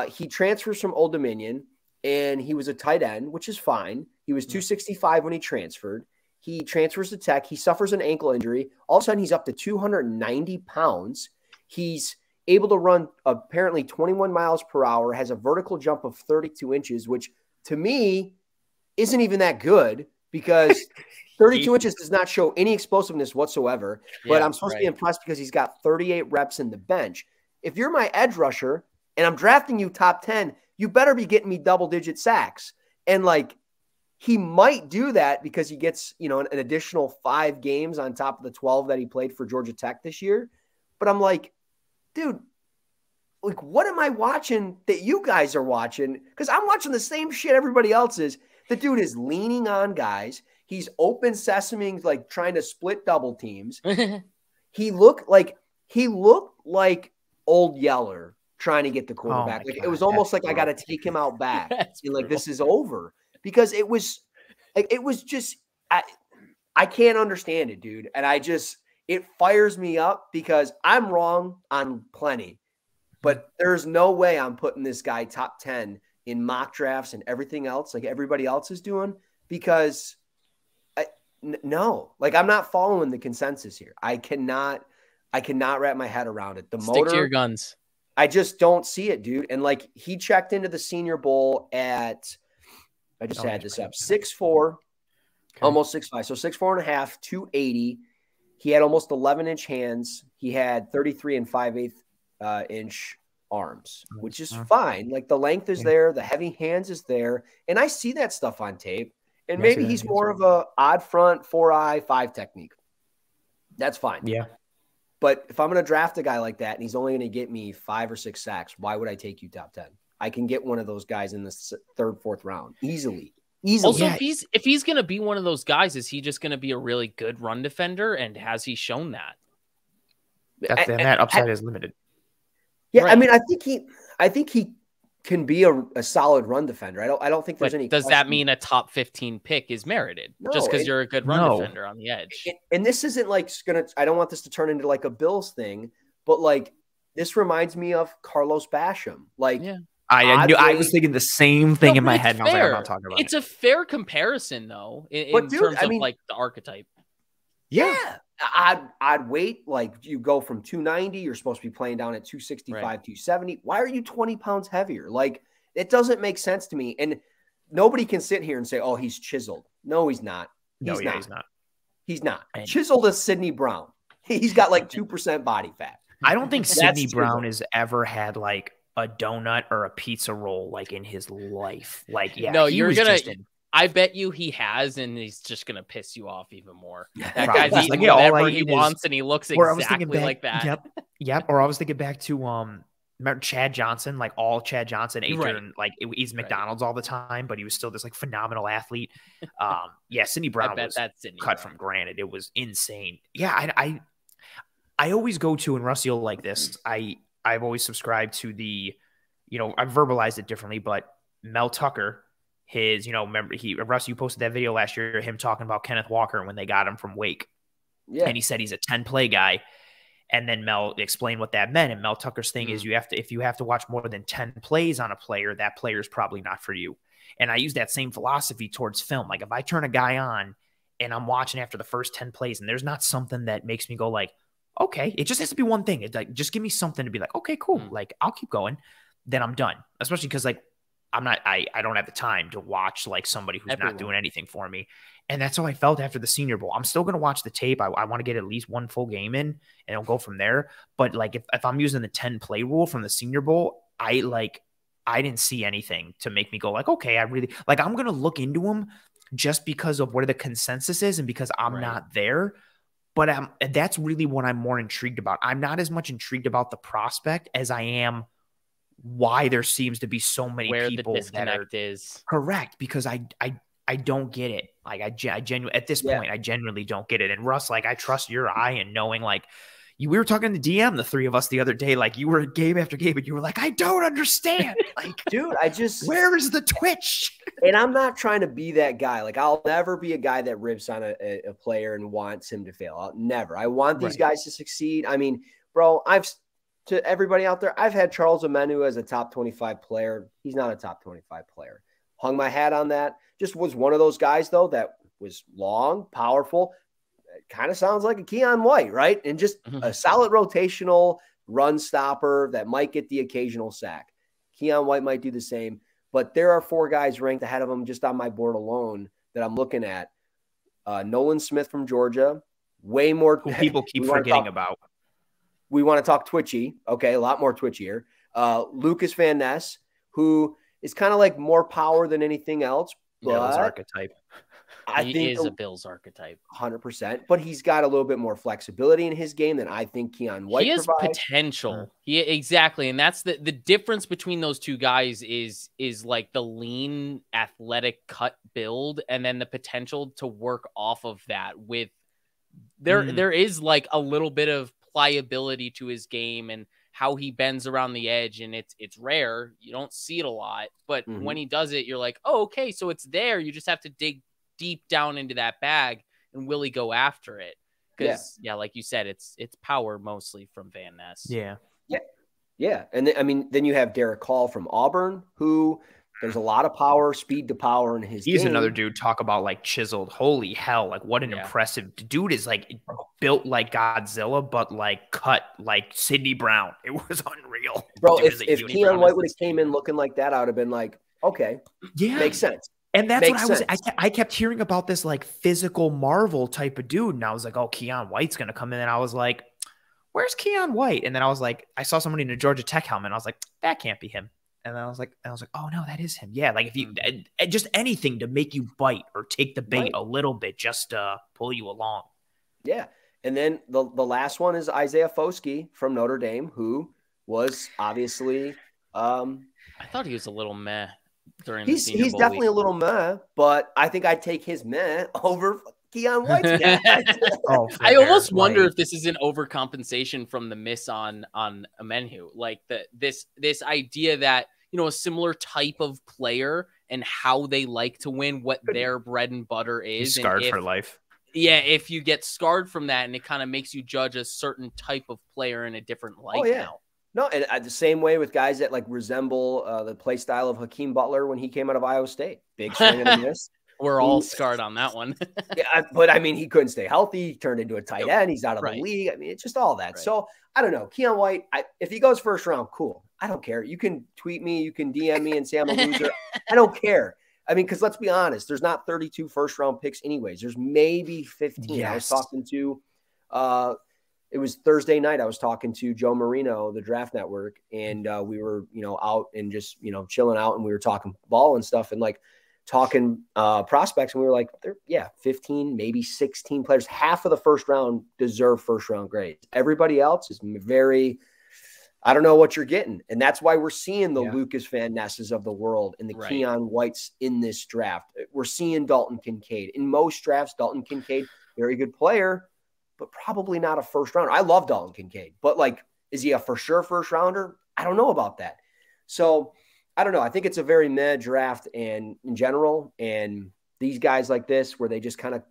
He transfers from Old Dominion, and he was a tight end, which is fine. He was 265 when he transferred. He transfers to Tech. He suffers an ankle injury. All of a sudden, he's up to 290 pounds. He's able to run apparently 21 miles per hour, has a vertical jump of 32 inches, which to me isn't even that good, because 32 inches does not show any explosiveness whatsoever. But I'm supposed to be impressed because he's got 38 reps in the bench. If you're my edge rusher and I'm drafting you top 10, you better be getting me double-digit sacks. And, like, he might do that because he gets, an additional 5 games on top of the 12 that he played for Georgia Tech this year. But I'm like, dude, like, what am I watching that you guys are watching? Because I'm watching the same shit everybody else is. The dude is leaning on guys. He's open sesame, like, trying to split double teams. He looked like Old Yeller trying to get the quarterback. It was almost like I got to take him out back. And like, this is over, because it was just, I can't understand it, dude. And it fires me up, because I'm wrong on plenty, but there's no way I'm putting this guy top 10 in mock drafts and everything else, like everybody else is doing, because no, like, I'm not following the consensus here. I cannot wrap my head around it. Stick to your guns. I just don't see it, dude. And like, he checked into the Senior Bowl at, I just had this up, 6'4", almost 6'5". So 6'4.5", 280. He had almost 11-inch hands. He had 33 and 5/8 inch arms, which is fine. Like, the length is there. The heavy hands is there. And I see that stuff on tape. And maybe he's more of a odd front, 4-eye, 5 technique. That's fine. Yeah. But if I'm going to draft a guy like that and he's only going to get me 5 or 6 sacks, why would I take you top 10? I can get one of those guys in the 3rd, 4th round easily. Also, Yeah. if he's going to be one of those guys, is he just going to be a really good run defender? And has he shown that? That upside is limited. Yeah, Right. I mean, I think he can be a solid run defender. I don't think there's any. Does that mean a top 15 pick is merited just because you're a good run defender on the edge? And this isn't like I don't want this to turn into like a Bills thing, but like this reminds me of Carlos Basham. Like, yeah. I was thinking the same thing in my head. And I was like, I'm not talking about it's a fair comparison, though, in terms of like the archetype. Yeah. I'd wait. Like, you go from 290, you're supposed to be playing down at 265, 270. Why are you 20 pounds heavier? Like, it doesn't make sense to me. And nobody can sit here and say, oh, he's chiseled. No, he's not. He's not. He's not. Chiseled as Sidney Brown. He's got like 2% body fat. I don't think Sidney Brown has ever had like a donut or a pizza roll like in his life. Like, yeah, no, I bet you he has, and he's just gonna piss you off even more. That guy's eating whatever he wants, and he looks exactly like that. Yep. Or I was thinking back to remember Chad Johnson, like all Chad Johnson ate and like eats McDonald's all the time, but he was still this like phenomenal athlete. Yeah, Sidney Brown was cut from granite. It was insane. Yeah, I always go to, and Russ, you'll like this. I've always subscribed to the, I've verbalized it differently, but Mel Tucker. Remember Russ, you posted that video last year, him talking about Kenneth Walker when they got him from Wake. Yeah. And he said he's a 10 play guy. And then Mel explained what that meant. And Mel Tucker's thing is if you have to watch more than 10 plays on a player, that player is probably not for you. And I use that same philosophy towards film. Like if I turn a guy on and I'm watching after the first 10 plays and there's not something that makes me go like, okay, it just has to be one thing. It's like, just give me something to be like, okay, cool. Like I'll keep going. Then I'm done. Especially because like, I don't have the time to watch like somebody who's not doing anything for me. And that's how I felt after the Senior Bowl. I'm still going to watch the tape. I want to get at least one full game in and I'll go from there. But like, if I'm using the 10 play rule from the Senior Bowl, I didn't see anything to make me go like, okay, I'm going to look into them just because of where the consensus is and because I'm not there. But that's really what I'm more intrigued about. I'm not as much intrigued about the prospect as I am why there seems to be so many people the disconnect is correct, because I don't get it. Like I genuinely at this point, I genuinely don't get it. And Russ, like I trust your eye and knowing like we were talking to DM, the three of us the other day, like you were game after game, and you were like, I don't understand. Like, dude, where is the twitch? And I'm not trying to be that guy. Like I'll never be a guy that rips on a player and wants him to fail. I'll never. I want these guys to succeed. I mean, bro, to everybody out there, I've had Charles Omenu as a top 25 player. He's not a top 25 player. Hung my hat on that. Just was one of those guys, though, that was long, powerful. It kind of sounds like a Keon White, right? And just a solid rotational run stopper that might get the occasional sack. Keon White might do the same. But there are 4 guys ranked ahead of him just on my board alone that I'm looking at. Nolan Smith from Georgia. Way more. Who people keep forgetting about. We want to talk twitchy. Okay, a lot more twitchy here. Lucas Van Ness, who is kind of like more power than anything else. Bills archetype. He is a Bills archetype. 100%. But he's got a little bit more flexibility in his game than I think Keon White provides. He has potential. Exactly. And that's the difference between those two guys is like the lean, athletic cut build and then the potential to work off of that with there is like a little bit of pliability to his game and how he bends around the edge, and it's rare. You don't see it a lot, but when he does it, you're like, oh, okay, so it's there. You just have to dig deep down into that bag and really go after it. Because like you said, it's power mostly from Van Ness. Yeah. And then you have Derek Hall from Auburn, who there's a lot of power, speed to power in his He's game. Another dude, talk about like chiseled. Holy hell. Like what an impressive dude is, like built like Godzilla, but like cut like Sidney Brown. It was unreal. Bro, if Keon White would have came in looking like that, I would have been like, okay, makes sense. And that's what I kept hearing about this like physical Marvel type of dude. And I was like, oh, Keon White's going to come in. And I was like, where's Keon White? And then I was like, I saw somebody in a Georgia Tech helmet. And I was like, that can't be him. And then I was like, oh no, that is him. Yeah. Like if you just anything to make you bite or take the bait a little bit, just pull you along. Yeah. And then the last one is Isaiah Foskey from Notre Dame, who was obviously I thought he was a little meh during the Senior he's Bowl definitely week. a little meh, but I think I'd take his meh over Keon White's guy. I almost wonder if this is an overcompensation from the miss on Amenhu. Like this idea that, you know, a similar type of player and how they like to win, what their bread and butter is. He's scarred for life. Yeah, if you get scarred from that and it kind of makes you judge a certain type of player in a different light now. No, and the same way with guys that like resemble the play style of Hakeem Butler when he came out of Iowa State. Big swing and a miss. We're all scarred on that one. Yeah, but I mean, he couldn't stay healthy. He turned into a tight end. He's out of the league. I mean, it's just all that. Right. So I don't know. Keon White, if he goes first round, cool. I don't care. You can tweet me. You can DM me and say I'm a loser. I don't care. I mean, because let's be honest, there's not 32 first round picks anyways. There's maybe 15. Yes. I was talking to it was Thursday night. I was talking to Joe Marino, the Draft Network, and we were, you know, out and just, you know, chilling out, and we were talking ball and stuff and like talking prospects, and we were like, 15, maybe 16 players. Half of the first round deserve first round grades. Everybody else is very, I don't know what you're getting. And that's why we're seeing the Lucas Van Nesses of the world and the Keon Whites in this draft. We're seeing Dalton Kincaid. In most drafts, Dalton Kincaid, very good player, but probably not a first rounder. I love Dalton Kincaid, but like, is he a for sure first rounder? I don't know about that. So I don't know. I think it's a very meh draft and in general, and these guys like this, where they just kind of,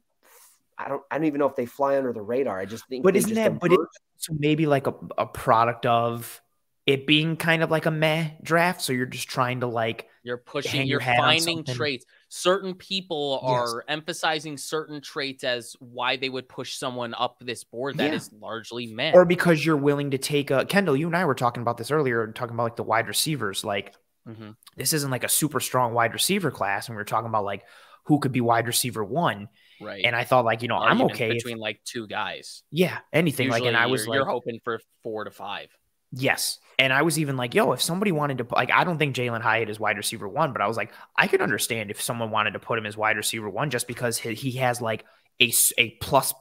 I don't even know if they fly under the radar. I just think, but isn't that, but it's maybe like a product of it being kind of like a meh draft. So you're just trying to like, you're pushing, you're finding traits. Certain people are emphasizing certain traits as why they would push someone up this board that is largely meh. Or because you're willing to take Kendall, you and I were talking about this earlier, talking about like the wide receivers. Like this isn't like a super strong wide receiver class. And we were talking about like who could be wide receiver one. Right. And I thought like, you know, I'm okay between like two guys. Yeah. Anything. Usually like, and I was you're hoping for 4 to 5. Yes. And I was even like, yo, if somebody wanted to, like, I don't think Jalen Hyatt is wide receiver one, but I was like, I could understand if someone wanted to put him as wide receiver one, just because he has like a plus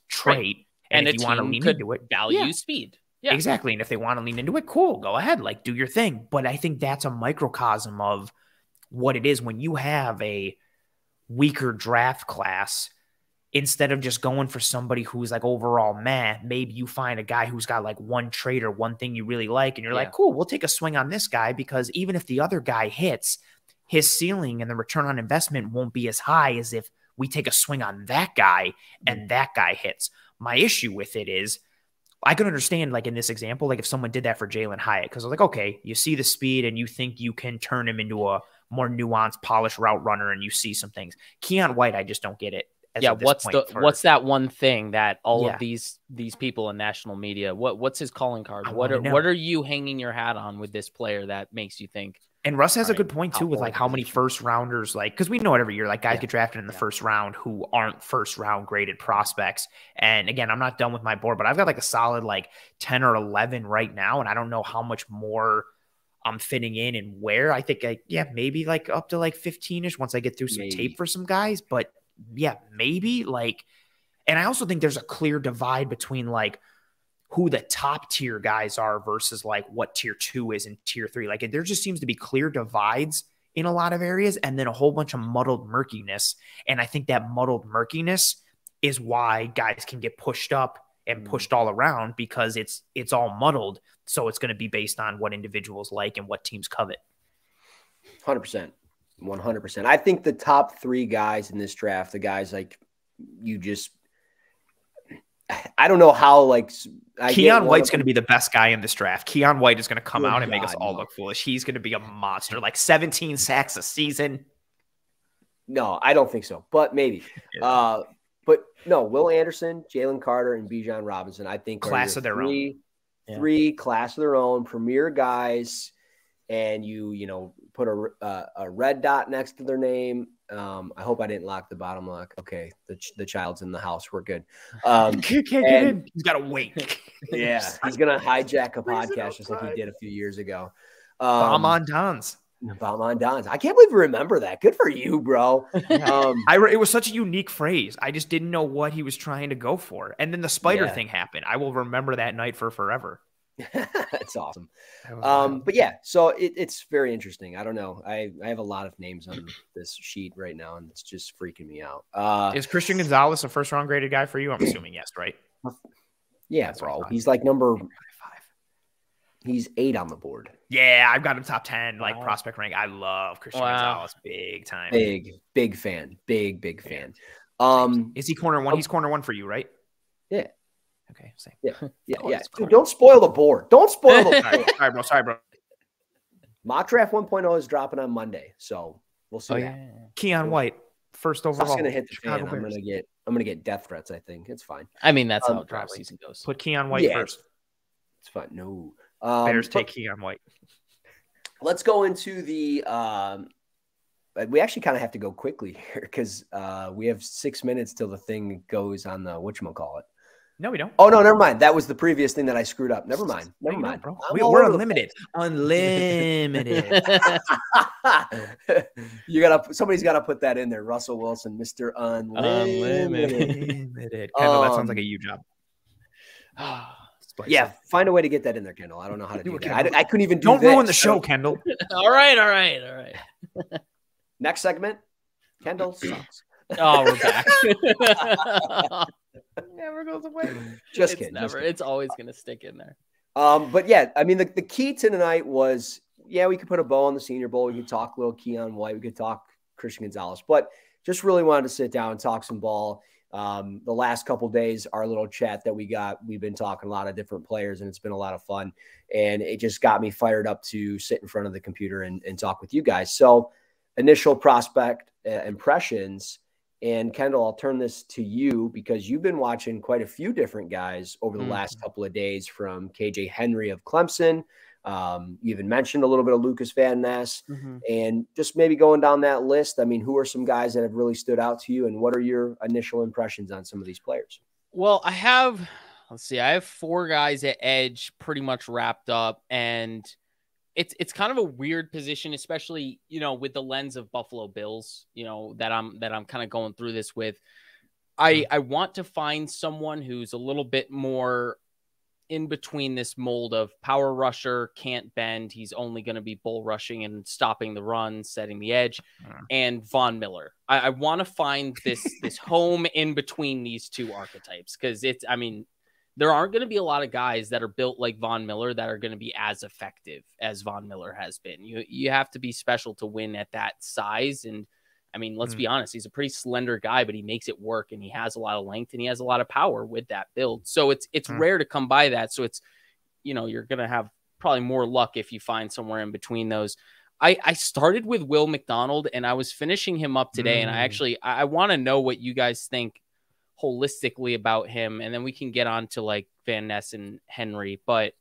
trait. Right. And if you want to lean into it, value speed. Yeah, exactly. And if they want to lean into it, cool, go ahead, like do your thing. But I think that's a microcosm of what it is when you have a weaker draft class. Instead of just going for somebody who's like overall meh, maybe you find a guy who's got like one trait or one thing you really like, and you're like, cool, we'll take a swing on this guy, because even if the other guy hits, his ceiling and the return on investment won't be as high as if we take a swing on that guy and that guy hits. My issue with it is, I can understand, like in this example, like if someone did that for Jalen Hyatt, because I was like, okay, you see the speed and you think you can turn him into a more nuanced, polished route runner, and you see some things. Keon White, I just don't get it. What's that one thing that all of these people in national media, what's his calling card? What are you hanging your hat on with this player that makes you think? And Russ has a good point too, with like how many first rounders, like, because we know it every year, like guys get drafted in the first round who aren't first round graded prospects. And again, I'm not done with my board, but I've got like a solid like 10 or 11 right now, and I don't know how much more I'm fitting in and where. I think maybe like up to like 15ish once I get through some tape for some guys, but maybe like, and I also think there's a clear divide between like who the top tier guys are versus like what tier 2 is and tier 3. Like there just seems to be clear divides in a lot of areas, and then a whole bunch of muddled murkiness. And I think that muddled murkiness is why guys can get pushed up and pushed all around, because it's all muddled. So it's going to be based on what individuals like and what teams covet. 100%. 100%. I think the top 3 guys in this draft, the guys like you just, I don't know how, like, Keon White's going to be the best guy in this draft. Keon White is going to come out and make us all look foolish. He's going to be a monster, like 17 sacks a season. No, I don't think so, but maybe. But no, Will Anderson, Jalen Carter, and Bijan Robinson, I think class of their own. Three class of their own, premier guys. And you know, put a red dot next to their name. I hope I didn't lock the bottom lock. Okay, the child's in the house. We're good. Can't get in. He's got to wait. Yeah, he's gonna hijack a podcast just like he did a few years ago. Bomb on Dons. About Mondans. I can't believe you remember that. Good for you, bro. It was such a unique phrase. I just didn't know what he was trying to go for. And then the spider thing happened. I will remember that night for forever. That's awesome. But yeah, so it's very interesting. I don't know. I have a lot of names on this sheet right now, and it's just freaking me out. Is Christian Gonzalez a first-round graded guy for you? I'm assuming yes, right? Yeah, that's bro. He's like number 5. He's 8 on the board. Yeah, I've got him top 10, like prospect rank. I love Christian Gonzalez, big time. Big fan. Big fan. Is he corner 1? He's corner 1 for you, right? Yeah. Okay, same. Yeah. Dude, don't spoil the board. Don't spoil the board. Sorry, bro. Mock Draft 1.0 is dropping on Monday, so we'll see. Keon White, first overall. It's gonna hit the fan. I'm gonna get death threats. I think it's fine. I mean, that's how draft season goes. Put Keon White first. It's fine. No. Bears take Keon White. Let's go into the. We actually kind of have to go quickly here because we have 6 minutes till the thing goes on the whatchamacallit. No, we don't. Oh no, never mind. That was the previous thing that I screwed up. Never mind, bro. We're unlimited. Somebody's got to put that in there. Russell Wilson, Mr. Unlimited. Kendall, that sounds like a you job. Yeah, find a way to get that in there, Kendall. I don't know how to do that. I couldn't even do Don't ruin the show, Kendall. All right. Next segment, Kendall sucks. Oh, we're back. Never goes away. Just kidding. It's always going to stick in there. But yeah, I mean, the key to tonight was, we could put a bow on the Senior Bowl. We could talk a little Keon White. We could talk Christian Gonzalez. But just really wanted to sit down and talk some ball. The last couple of days, our little chat that we've been talking a lot of different players, and it's been a lot of fun. And it just got me fired up to sit in front of the computer and talk with you guys. So initial prospect impressions. And Kendall, I'll turn this to you because you've been watching quite a few different guys over the last couple of days, from KJ Henry of Clemson. You even mentioned a little bit of Lucas Van Ness, and just maybe going down that list. I mean, who are some guys that have really stood out to you, and what are your initial impressions on some of these players? Well, I have 4 guys at edge pretty much wrapped up, and it's kind of a weird position, especially, with the lens of Buffalo Bills, that I'm kind of going through this with. I want to find someone who's a little bit more in between this mold of power rusher, can't bend. He's only going to be bull rushing and stopping the run, setting the edge, and Von Miller. I want to find this home in between these two archetypes, because there aren't going to be a lot of guys that are built like Von Miller that are going to be as effective as Von Miller has been. You have to be special to win at that size. And let's be honest, he's a pretty slender guy, but he makes it work, and he has a lot of length, and he has a lot of power with that build. So it's rare to come by that. So it's, you're going to have probably more luck if you find somewhere in between those. I started with Will McDonald, and I was finishing him up today. And I want to know what you guys think holistically about him, and then we can get on to like Van Ness and Henry. But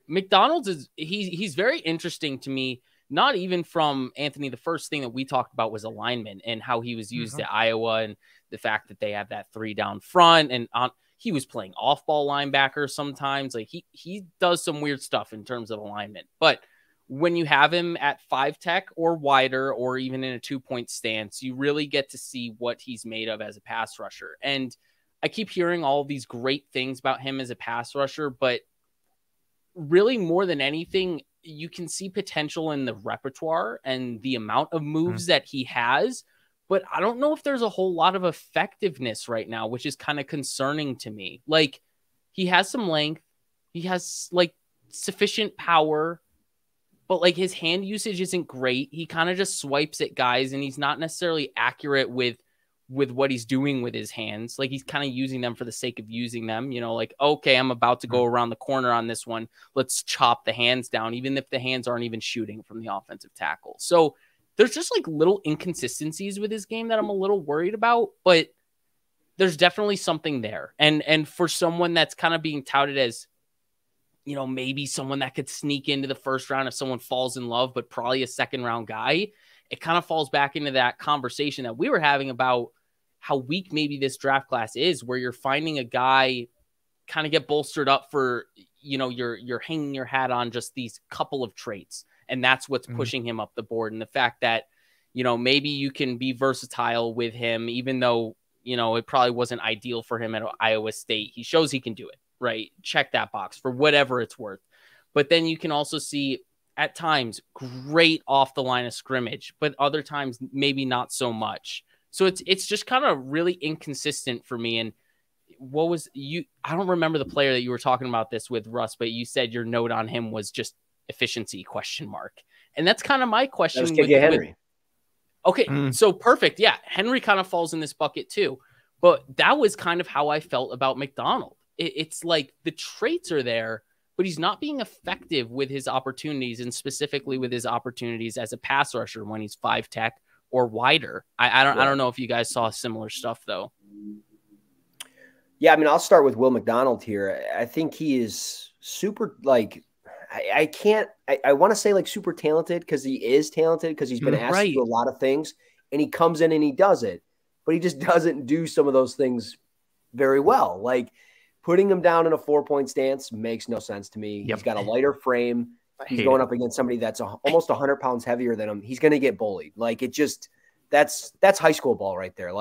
McDonald's he's very interesting to me, not even from Anthony. The first thing that we talked about was alignment and how he was used at Iowa, and the fact that they have that 3 down front, and he was playing off-ball linebacker sometimes. Like he does some weird stuff in terms of alignment. But when you have him at 5 tech or wider, or even in a 2-point stance, you really get to see what he's made of as a pass rusher. And I keep hearing all of these great things about him as a pass rusher, but really more than anything, you can see potential in the repertoire and the amount of moves that he has. But I don't know if there's a whole lot of effectiveness right now, which is kind of concerning to me. Like, he has some length, he has like sufficient power, but like his hand usage isn't great. He kind of just swipes at guys, and he's not necessarily accurate with what he's doing with his hands. Like, he's kind of using them for the sake of using them, like, okay, I'm about to go around the corner on this one. Let's chop the hands down, even if the hands aren't even shooting from the offensive tackle. So there's just like little inconsistencies with his game that I'm a little worried about, but there's definitely something there. And for someone that's kind of being touted as, maybe someone that could sneak into the first round if someone falls in love, but probably a second round guy, it kind of falls back into that conversation that we were having about how weak maybe this draft class is, where you're finding a guy kind of get bolstered up for, you're hanging your hat on just these couple of traits. And that's what's pushing him up the board. And the fact that, maybe you can be versatile with him, even though, it probably wasn't ideal for him at Iowa State. He shows he can do it, right? Check that box for whatever it's worth. But then you can also see at times great off the line of scrimmage, but other times maybe not so much. So it's just kind of really inconsistent for me. And what was I don't remember the player that you were talking about this with, Russ, but you said your note on him was just efficiency ? And that's kind of my question. That was Henry. Okay, so perfect. Yeah, Henry kind of falls in this bucket too. But that was kind of how I felt about McDonald. It's like the traits are there, but he's not being effective with his opportunities, and specifically with his opportunities as a pass rusher when he's 5 tech or wider. I don't know if you guys saw similar stuff though. Yeah, I mean, I'll start with Will McDonald here. I think he is super, I want to say super talented, because he is talented, because he's been asked to do a lot of things, and he comes in and he does it, but he just doesn't do some of those things very well. Like putting him down in a 4-point stance makes no sense to me. Yep. He's got a lighter frame. He's going up against somebody that's almost 100 pounds heavier than him. He's going to get bullied. That's high school ball right there.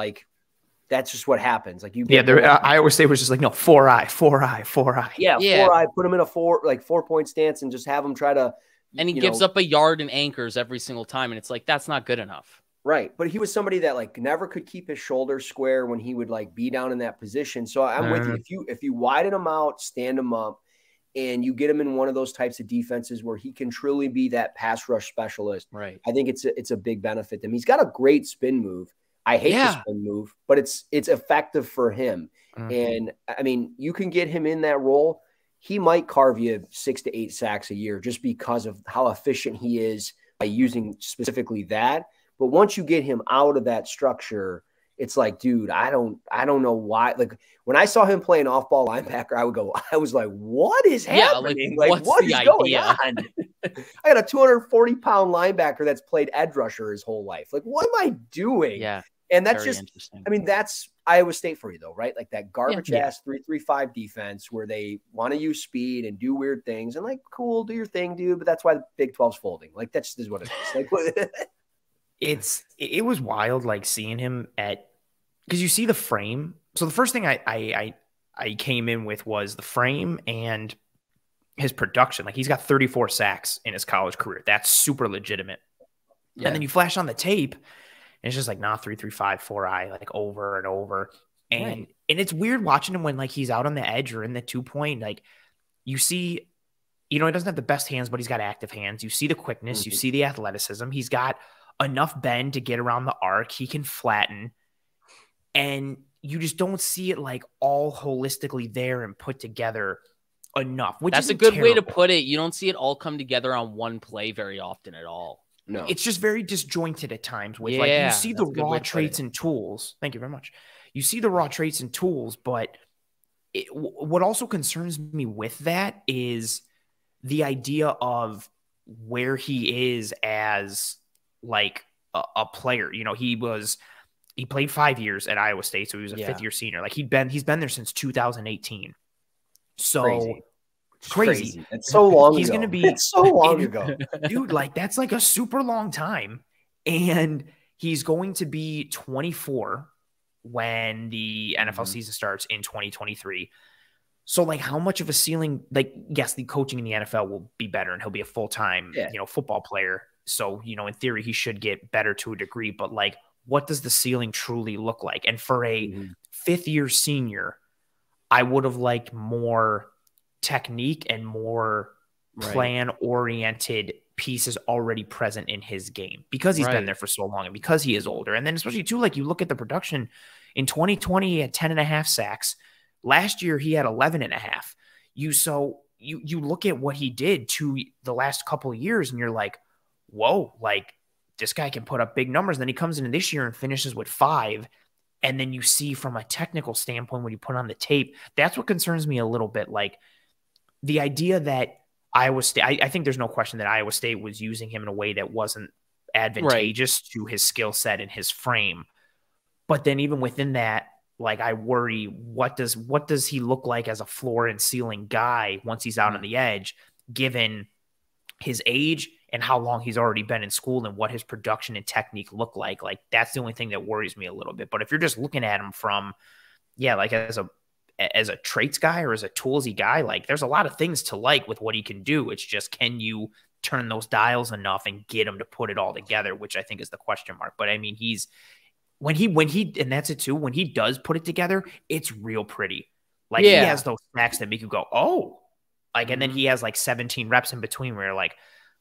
That's just what happens. Iowa State was just like, no, 4-eye. Yeah, 4-eye. Put him in a 4-point stance and just have him try to. And he gives up a yard and anchors every single time, and it's like that's not good enough. Right, but he was somebody that never could keep his shoulders square when he would be down in that position. So I'm with you. If you widen him out, stand him up, and you get him in one of those types of defenses where he can truly be that pass rush specialist, right? I think it's a big benefit to him. He's got a great spin move. I hate the spin move, but it's effective for him. And I mean, you can get him in that role. He might carve you 6 to 8 sacks a year just because of how efficient he is by using specifically that. But once you get him out of that structure, it's like, dude, I don't know why. When I saw him playing off-ball linebacker, I was like, what is happening? What's what the is going idea? on? I got a 240-pound linebacker that's played edge rusher his whole life. What am I doing? Yeah. And that's just, I mean, that's Iowa State for you, though, right? That garbage-ass 3-3-5 defense where they want to use speed and do weird things. And, cool, do your thing, dude. But that's why the Big 12's folding. That just is what it is. It was wild, seeing him because you see the frame. So the first thing I came in with was the frame and his production. He's got 34 sacks in his college career. That's super legitimate. Yeah. And then you flash on the tape, and it's just 3-3-5, 4-eye, over and over. And it's weird watching him when he's out on the edge or in the 2-point. You see, he doesn't have the best hands, but he's got active hands. You see the quickness, you see the athleticism. He's got enough bend to get around the arc. He can flatten, and you just don't see it all holistically there and put together enough. That's a good way to put it. You don't see it all come together on one play very often at all. No, it's just very disjointed at times with you see the raw traits and tools. Thank you very much. You see the raw traits and tools, but what also concerns me with that is the idea of where he is as a player. He played 5 years at Iowa State, so he was a 5th-year senior. He's been there since 2018. So crazy. It's so long He's ago. Gonna be it's so long ago. Dude, that's a super long time. And he's going to be 24 when the NFL season starts in 2023. So how much of a ceiling, yes, the coaching in the NFL will be better and he'll be a full-time, football player. So, in theory, he should get better to a degree, but what does the ceiling truly look like? And for a 5th-year senior, I would have liked more technique and more plan-oriented pieces already present in his game because he's been there for so long and because he is older. And then especially too, you look at the production in 2020, he had 10.5 sacks. Last year, he had 11.5. You look at what he did to the last couple of years and you're like, whoa, this guy can put up big numbers. And then he comes into this year and finishes with 5. And then you see from a technical standpoint, when you put on the tape, that's what concerns me a little bit. The idea that Iowa State, I think there's no question that Iowa State was using him in a way that wasn't advantageous to his skill set and his frame. But then even within that, I worry, what does he look like as a floor and ceiling guy once he's out on the edge, given his age, and how long he's already been in school and what his production and technique look like that's the only thing that worries me a little bit. But if you're just looking at him from, like as a traits guy or as a toolsy guy, like there's a lot of things to like with what he can do. It's just, can you turn those dials enough and get him to put it all together, which I think is the question mark. But I mean, when he, and that's it too, when he does put it together, it's real pretty. Like he has those snacks that make you go, oh, like, and then he has like 17 reps in between where you're like,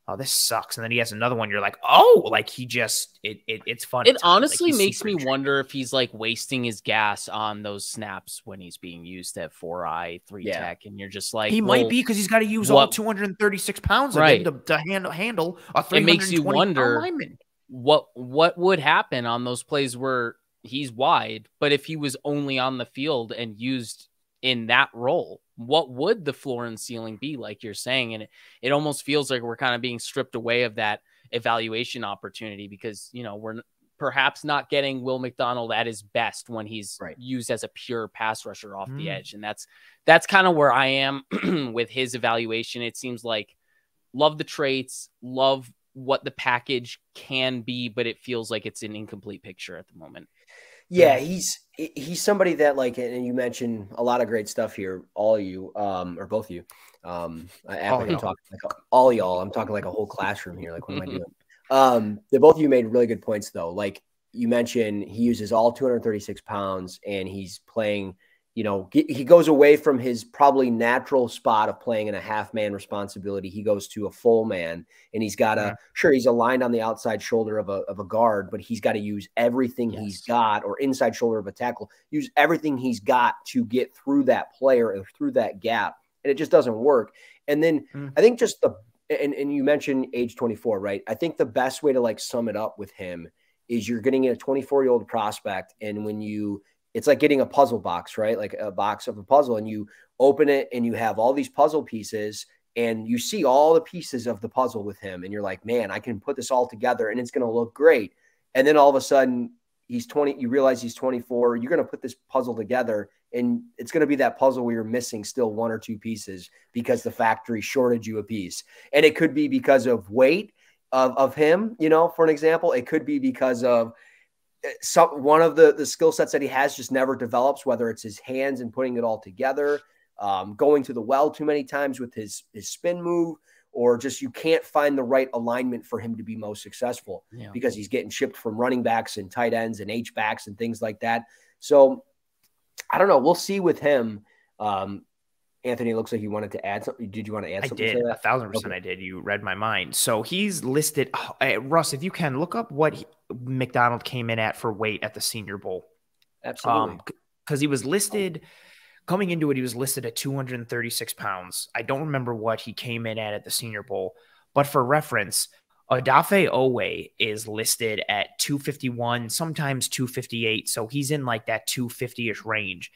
oh, this sucks. And then he has another one. You're like, oh, like he just, it's fun. It honestly makes me wonder if he's like wasting his gas on those snaps when he's being used at 4i, 3 tech. And you're just like, he might be, because he's got to use all 236 pounds of him to handle a 320 It makes you wonder lineman. what would happen on those plays where he's wide, but if he was only on the field and used in that role, what would the floor and ceiling be, like you're saying? And it almost feels like we're kind of being stripped away of that evaluation opportunity because, we're perhaps not getting Will McDonald at his best when he's used as a pure pass rusher off the edge. And that's kind of where I am with his evaluation. It seems like love the traits, love what the package can be, but it feels like it's an incomplete picture at the moment. Yeah, he's somebody that, like, and you mentioned a lot of great stuff here, all of you, or both of you. I'm talking like all y'all. I'm talking like a whole classroom here. Like, what am I doing? The both of you made really good points, though. Like you mentioned, he uses all 236 pounds, and he's playing. He goes away from his probably natural spot of playing in a half-man responsibility. He goes to a full man, and he's got he's aligned on the outside shoulder of a guard, but he's got to use everything he's got, or inside shoulder of a tackle, use everything he's got to get through that player or through that gap. And it just doesn't work. And then I think just and you mentioned age 24, right? I think the best way to like sum it up with him is you're getting a 24-year-old prospect. And it's like getting a puzzle box, right? Like a box of a puzzle, and you open it and you have all these puzzle pieces and you see all the pieces of the puzzle with him. And you're like, man, I can put this all together and it's going to look great. And then all of a sudden he's 20, you realize he's 24. You're going to put this puzzle together and it's going to be that puzzle where you're missing still one or two pieces because the factory shorted you a piece. And it could be because of weight of him, for an example. It could be because of one of the skill sets that he has just never develops, whether it's his hands and putting it all together, going to the well too many times with his spin move, or just you can't find the right alignment for him to be most successful because he's getting shipped from running backs and tight ends and H-backs and things like that. So I don't know. We'll see with him. Anthony, it looks like you wanted to add something. Did you want to add something? I did. 1,000% I did. You read my mind. So he's listed. Russ, if you can, look up what McDonald came in at for weight at the Senior Bowl. Absolutely. Because he was listed, coming into it, he was listed at 236 pounds. I don't remember what he came in at the Senior Bowl. But for reference, Odafe Owe is listed at 251, sometimes 258. So he's in like that 250-ish range.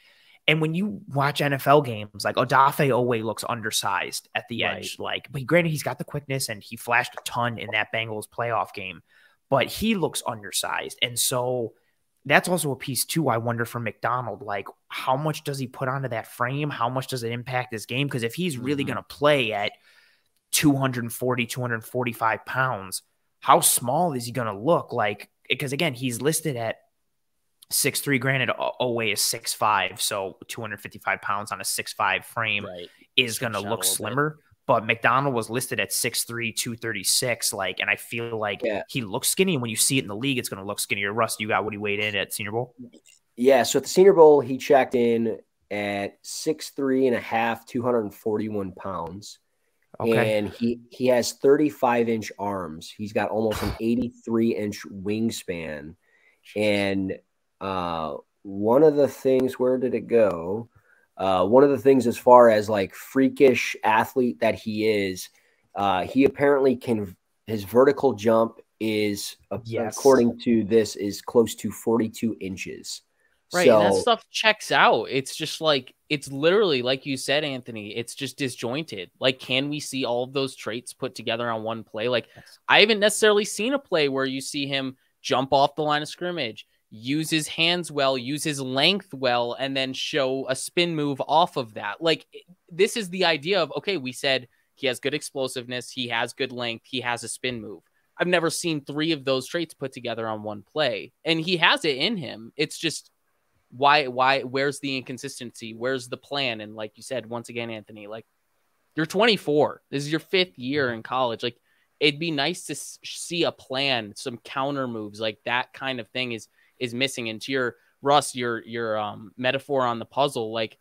And when you watch NFL games, like Odafe Owe looks undersized at the edge. But granted, he's got the quickness and he flashed a ton in that Bengals playoff game, but he looks undersized. And so that's also a piece too. I wonder for McDonald, like how much does he put onto that frame? How much does it impact his game? Because if he's really going to play at 240, 245 pounds, how small is he going to look like? Because again, he's listed at 6'3", granted, Owe is 6'5", so 255 pounds on a 6'5" frame is going to look slimmer. But McDonald was listed at 6'3", 236, and I feel like he looks skinny. And when you see it in the league, it's going to look skinnier. Russ, you got what he weighed in at Senior Bowl? Yeah, so at the Senior Bowl, he checked in at 6'3.5", 241 pounds. Okay. And he has 35-inch arms. He's got almost an 83-inch wingspan. And one of the things, where did it go? One of the things as far as like freakish athlete that he is, he apparently his vertical jump is, according to this, is close to 42 inches. Right. So, and that stuff checks out. It's just like, it's literally, like you said, Anthony, it's just disjointed. Like, can we see all of those traits put together on one play? Like, I haven't necessarily seen a play where you see him jump off the line of scrimmage, use his hands well, use his length well, and then show a spin move off of that. Like, this is the idea of, okay, we said, He has good explosiveness. He has good length. He has a spin move. I've never seen 3 of those traits put together on one play. And he has it in him. It's just where's the inconsistency? Where's the plan? And like you said, once again, Anthony, like, you're 24. This is your 5th year in college. Like, it'd be nice to see a plan, some counter moves, like that kind of thing is missing. And to your Russ, your metaphor on the puzzle, like,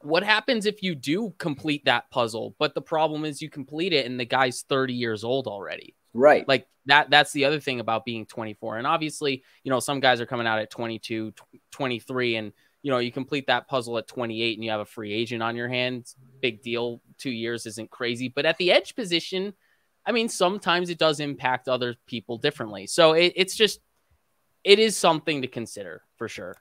what happens if you do complete that puzzle, but the problem is you complete it and the guy's 30 years old already? Right. Like that's the other thing about being 24. And obviously, some guys are coming out at 22, 23, and, you complete that puzzle at 28 and you have a free agent on your hands. Big deal. 2 years isn't crazy. But at the edge position, I mean, sometimes it does impact other people differently. So it is something to consider for sure.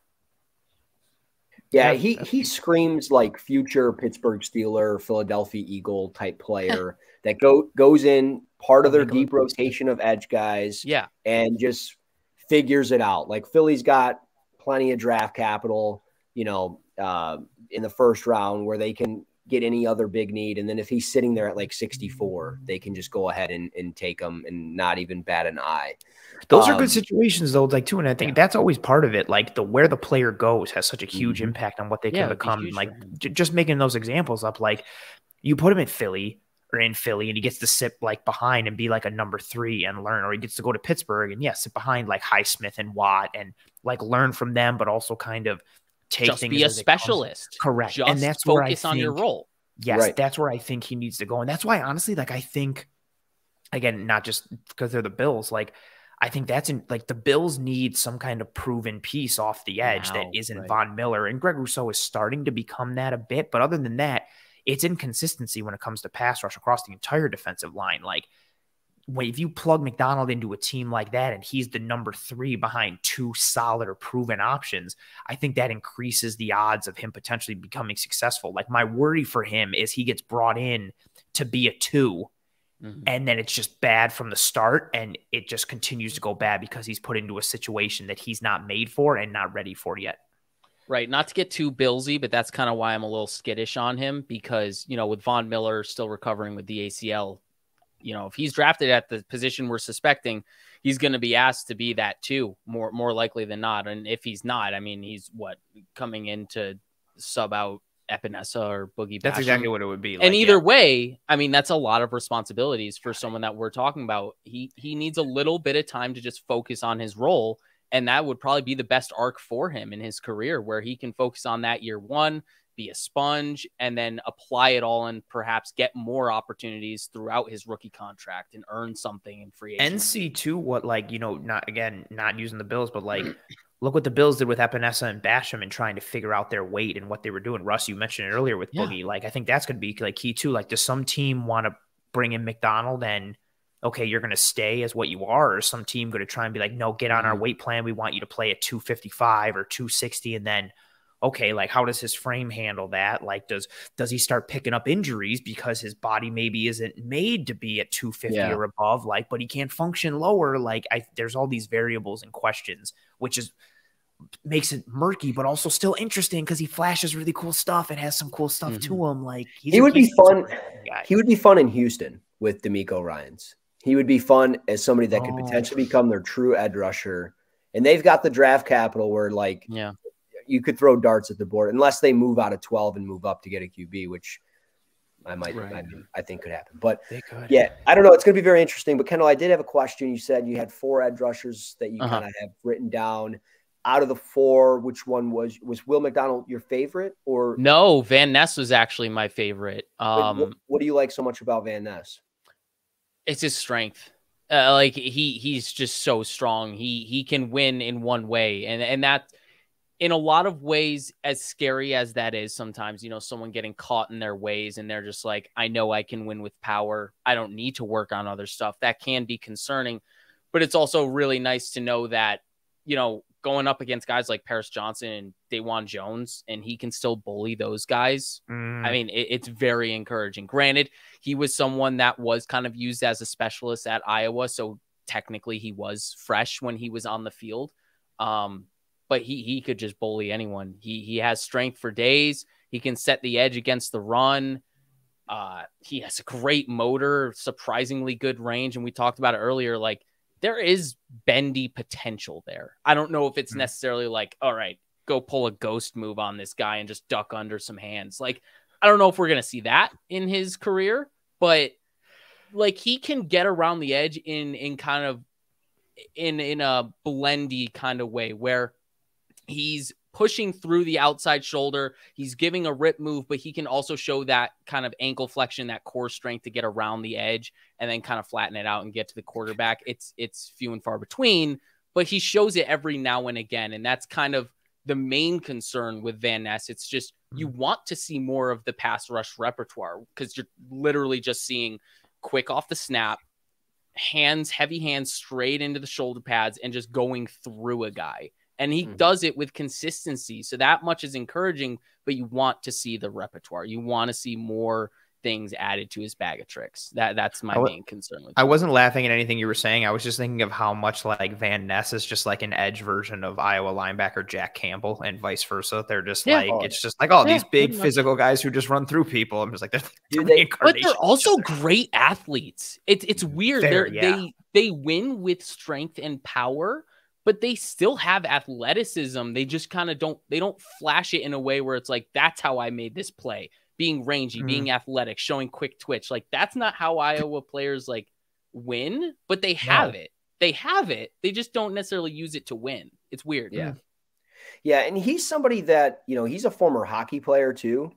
Yeah, he screams like future Pittsburgh Steeler, Philadelphia Eagle type player that goes in part of their deep rotation of edge guys, and just figures it out. Like, Philly's got plenty of draft capital, in the first round where they can get any other big need, and then if he's sitting there at like 64, they can just go ahead and take him and not even bat an eye. Those are good situations, though, like, too, and I think that's always part of it. Like, where the player goes has such a huge impact on what they can become. Like, just making those examples up, like, you put him in Philly, and he gets to sit like behind and be like a number 3 and learn, or he gets to go to Pittsburgh and sit behind like Highsmith and Watt and like learn from them, but also kind of take just things be a specialist. Correct. Just and that's focus where I think, on your role. Yes, right. That's where I think he needs to go. And that's why, honestly, like, I think, again, not just because they're the Bills, like, I think like, the Bills need some kind of proven piece off the edge that isn't Von Miller. And Greg Rousseau is starting to become that a bit. But other than that, it's inconsistency when it comes to pass rush across the entire defensive line. Like, if you plug McDonald into a team like that and he's the number 3 behind 2 solid or proven options, I think that increases the odds of him potentially becoming successful. Like, my worry for him is he gets brought in to be a 2, and then it's just bad from the start, and it just continues to go bad because he's put into a situation that he's not made for and not ready for yet. Right. Not to get too Billsy, but that's kind of why I'm a little skittish on him because, with Von Miller still recovering with the ACL, if he's drafted at the position we're suspecting, he's going to be asked to be that too, more likely than not. And if he's not, I mean, he's coming in to sub out Epinesa or Boogie Basham. That's exactly what it would be. Like, and either way, I mean, that's a lot of responsibilities for someone that we're talking about. He needs a little bit of time to just focus on his role. And that would probably be the best arc for him in his career, where he can focus on that year 1, be a sponge, and then apply it all and perhaps get more opportunities throughout his rookie contract and earn something in free agency. And see too what, like, not using the Bills, but like, look what the Bills did with Epinesa and Basham and trying to figure out their weight and what they were doing. Russ, you mentioned it earlier with Boogie. Like, I think that's going to be like key too. Like, does some team want to bring in McDonald and, okay, you're going to stay as what you are, or some team going to try and be like, no, get on our weight plan. We want you to play at 255 or 260. And then, okay, like, how does his frame handle that? Like, does he start picking up injuries because his body maybe isn't made to be at 250 or above, like, but he can't function lower? Like, there's all these variables and questions, which makes it murky, but also still interesting because he flashes really cool stuff and has some cool stuff to him. Like, he would be fun. He would be fun in Houston with D'Amico Ryans. He would be fun as somebody that could potentially become their true edge rusher. And they've got the draft capital where, like, you could throw darts at the board unless they move out of 12 and move up to get a QB, which I think could happen. But I don't know. It's going to be very interesting. But Kendall, I did have a question. You said you had 4 edge rushers that you kind of have written down. Out of the 4, which one was Will McDonald your favorite? Or no, Van Ness was actually my favorite. What do you like so much about Van Ness? It's his strength. Like, he's just so strong. He can win in one way, and that, in a lot of ways, as scary as that is, sometimes, someone getting caught in their ways and they're just like, I know I can win with power. I don't need to work on other stuff. That can be concerning, but it's also really nice to know that, going up against guys like Paris Johnson and Dawan Jones, and he can still bully those guys. I mean, it's very encouraging. Granted, he was someone that was kind of used as a specialist at Iowa, so technically he was fresh when he was on the field. But he could just bully anyone. He has strength for days. He can set the edge against the run. He has a great motor, surprisingly good range. And we talked about it earlier. Like, there is bendy potential there. I don't know if it's necessarily like, all right, go pull a ghost move on this guy and just duck under some hands. Like, I don't know if we're going to see that in his career, but like, he can get around the edge in kind of in a blendy kind of way where he's pushing through the outside shoulder. He's giving a rip move, but he can also show that kind of ankle flexion, that core strength to get around the edge and then kind of flatten it out and get to the quarterback. It's few and far between, but he shows it every now and again. And that's kind of the main concern with Van Ness. It's just, you want to see more of the pass rush repertoire because you're literally just seeing quick off the snap, heavy hands straight into the shoulder pads and just going through a guy. And he does it with consistency. So that much is encouraging, but you want to see the repertoire. You want to see more things added to his bag of tricks. That's my main concern with I wasn't laughing at anything you were saying. I was just thinking of how much like Van Ness is just like an edge version of Iowa linebacker Jack Campbell and vice versa. They're just it's just like, these big physical guys who just run through people. I'm just like, but they're also great athletes. It's weird. They win with strength and power, but they still have athleticism. They just kind of don't flash it in a way where it's like, that's how I made this play. Being rangy, being athletic, showing quick twitch. Like, that's not how Iowa players like win, but they have it. They have it. They just don't necessarily use it to win. It's weird. Yeah. Yeah. And he's somebody that, he's a former hockey player too.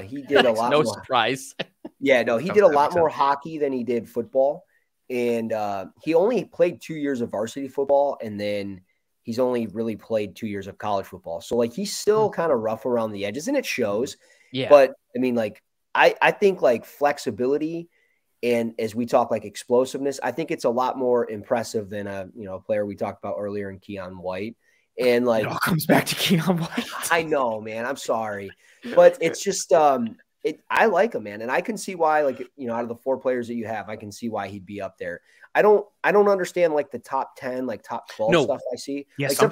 He did a lot. No surprise. Yeah, no, he did a lot more hockey than he did football. And he only played 2 years of varsity football. And then he's only really played 2 years of college football. So like, he's still kind of rough around the edges and it shows. Yeah. But I mean, like, I think like flexibility and as we talk like explosiveness, I think it's a lot more impressive than a player we talked about earlier in Keon White. And like, it all comes back to Keon White. I know, man. I'm sorry, but it's just I like him, man, and I can see why. Like, out of the 4 players that you have, I can see why he'd be up there. I don't understand like the top 10, like top 12 stuff I see. Yeah, like,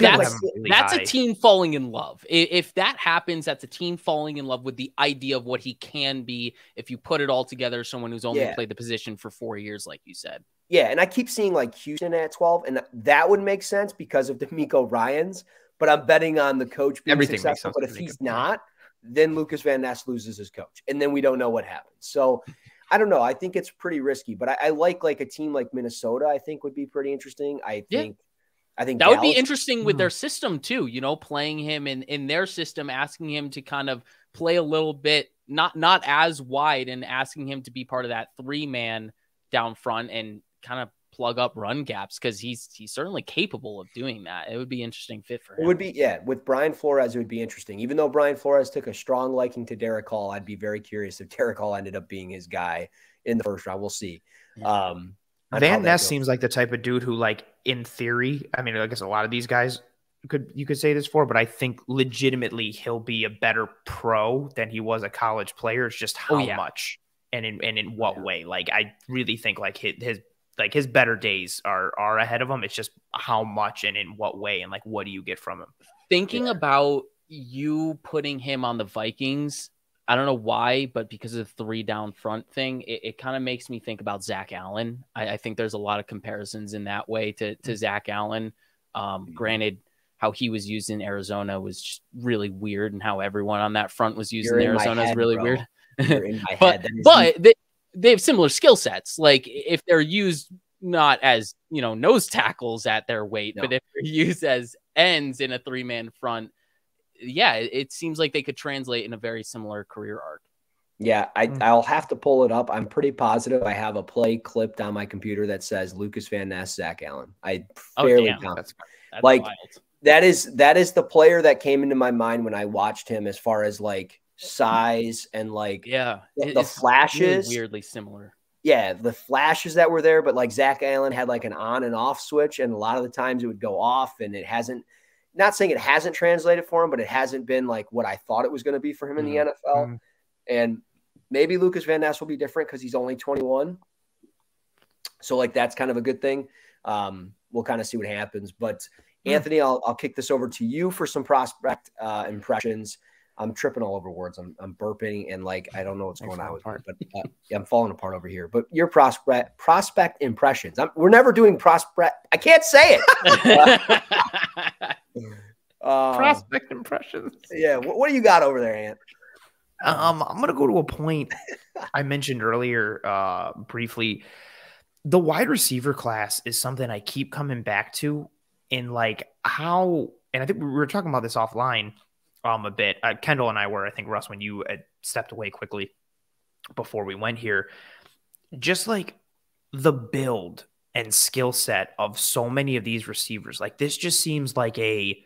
that's a team falling in love. If that happens, that's a team falling in love with the idea of what he can be. If you put it all together, someone who's only played the position for 4 years, like you said. Yeah, and I keep seeing like Houston at 12, and that would make sense because of D'Amico Ryans. But I'm betting on the coach being successful. But if he's not, then Lucas Van Ness loses his coach, and then we don't know what happens. So I don't know. I think it's pretty risky, but I like a team like Minnesota. I think would be pretty interesting. I think that Dallas would be interesting with their system too. Playing him in their system, asking him to kind of play a little bit not as wide, and asking him to be part of that 3-man down front and kind of plug up run gaps because he's certainly capable of doing that. It would be an interesting fit for him. It would be, with Brian Flores, it would be interesting. Even though Brian Flores took a strong liking to Derek Hall, I'd be very curious if Derek Hall ended up being his guy in the first round. We'll see. Van Ness seems like the type of dude who, like, in theory, I mean, I guess a lot of these guys you could say this for, but I think legitimately he'll be a better pro than he was a college player. It's just how much and in what way. Like, I really think like his better days are ahead of him. It's just how much and in what way and like what do you get from him? Thinking about you putting him on the Vikings, I don't know why, but because of the 3 down front thing, it kind of makes me think about Zach Allen. I think there's a lot of comparisons in that way to Zach Allen. Granted, how he was used in Arizona was just really weird, and how everyone on that front was used in Arizona is really weird. But they have similar skill sets. Like, if they're used not as, nose tackles at their weight, but if they're used as ends in a 3-man front, it seems like they could translate in a very similar career arc. Yeah, I'll have to pull it up. I'm pretty positive I have a play clipped on my computer that says Lucas Van Ness, Zach Allen. I fairly confident. That's like wild. that is the player that came into my mind when I watched him, as far as like size and like the flashes, really weirdly similar. Yeah, the flashes that were there, but like Zach Allen had like an on and off switch, and a lot of the times it would go off, and it hasn't. Not saying it hasn't translated for him, but it hasn't been like what I thought it was going to be for him in the NFL. And maybe Lucas Van Ness will be different because he's only 21. So like that's kind of a good thing. We'll kind of see what happens. But Anthony, I'll kick this over to you for some prospect impressions. I'm tripping all over words. I'm burping and like I don't know what's going on with me, but I'm falling apart over here. But your prospect impressions. We're never doing prospect. I can't say it. Prospect impressions. Yeah. What do you got over there, Ant? I'm gonna go to a point I mentioned earlier briefly. The wide receiver class is something I keep coming back to in like how, and I think we were talking about this offline a bit. Kendall and I were, I think, Russ, when you had stepped away quickly before we went here, just like the build and skill set of so many of these receivers. Like this just seems like I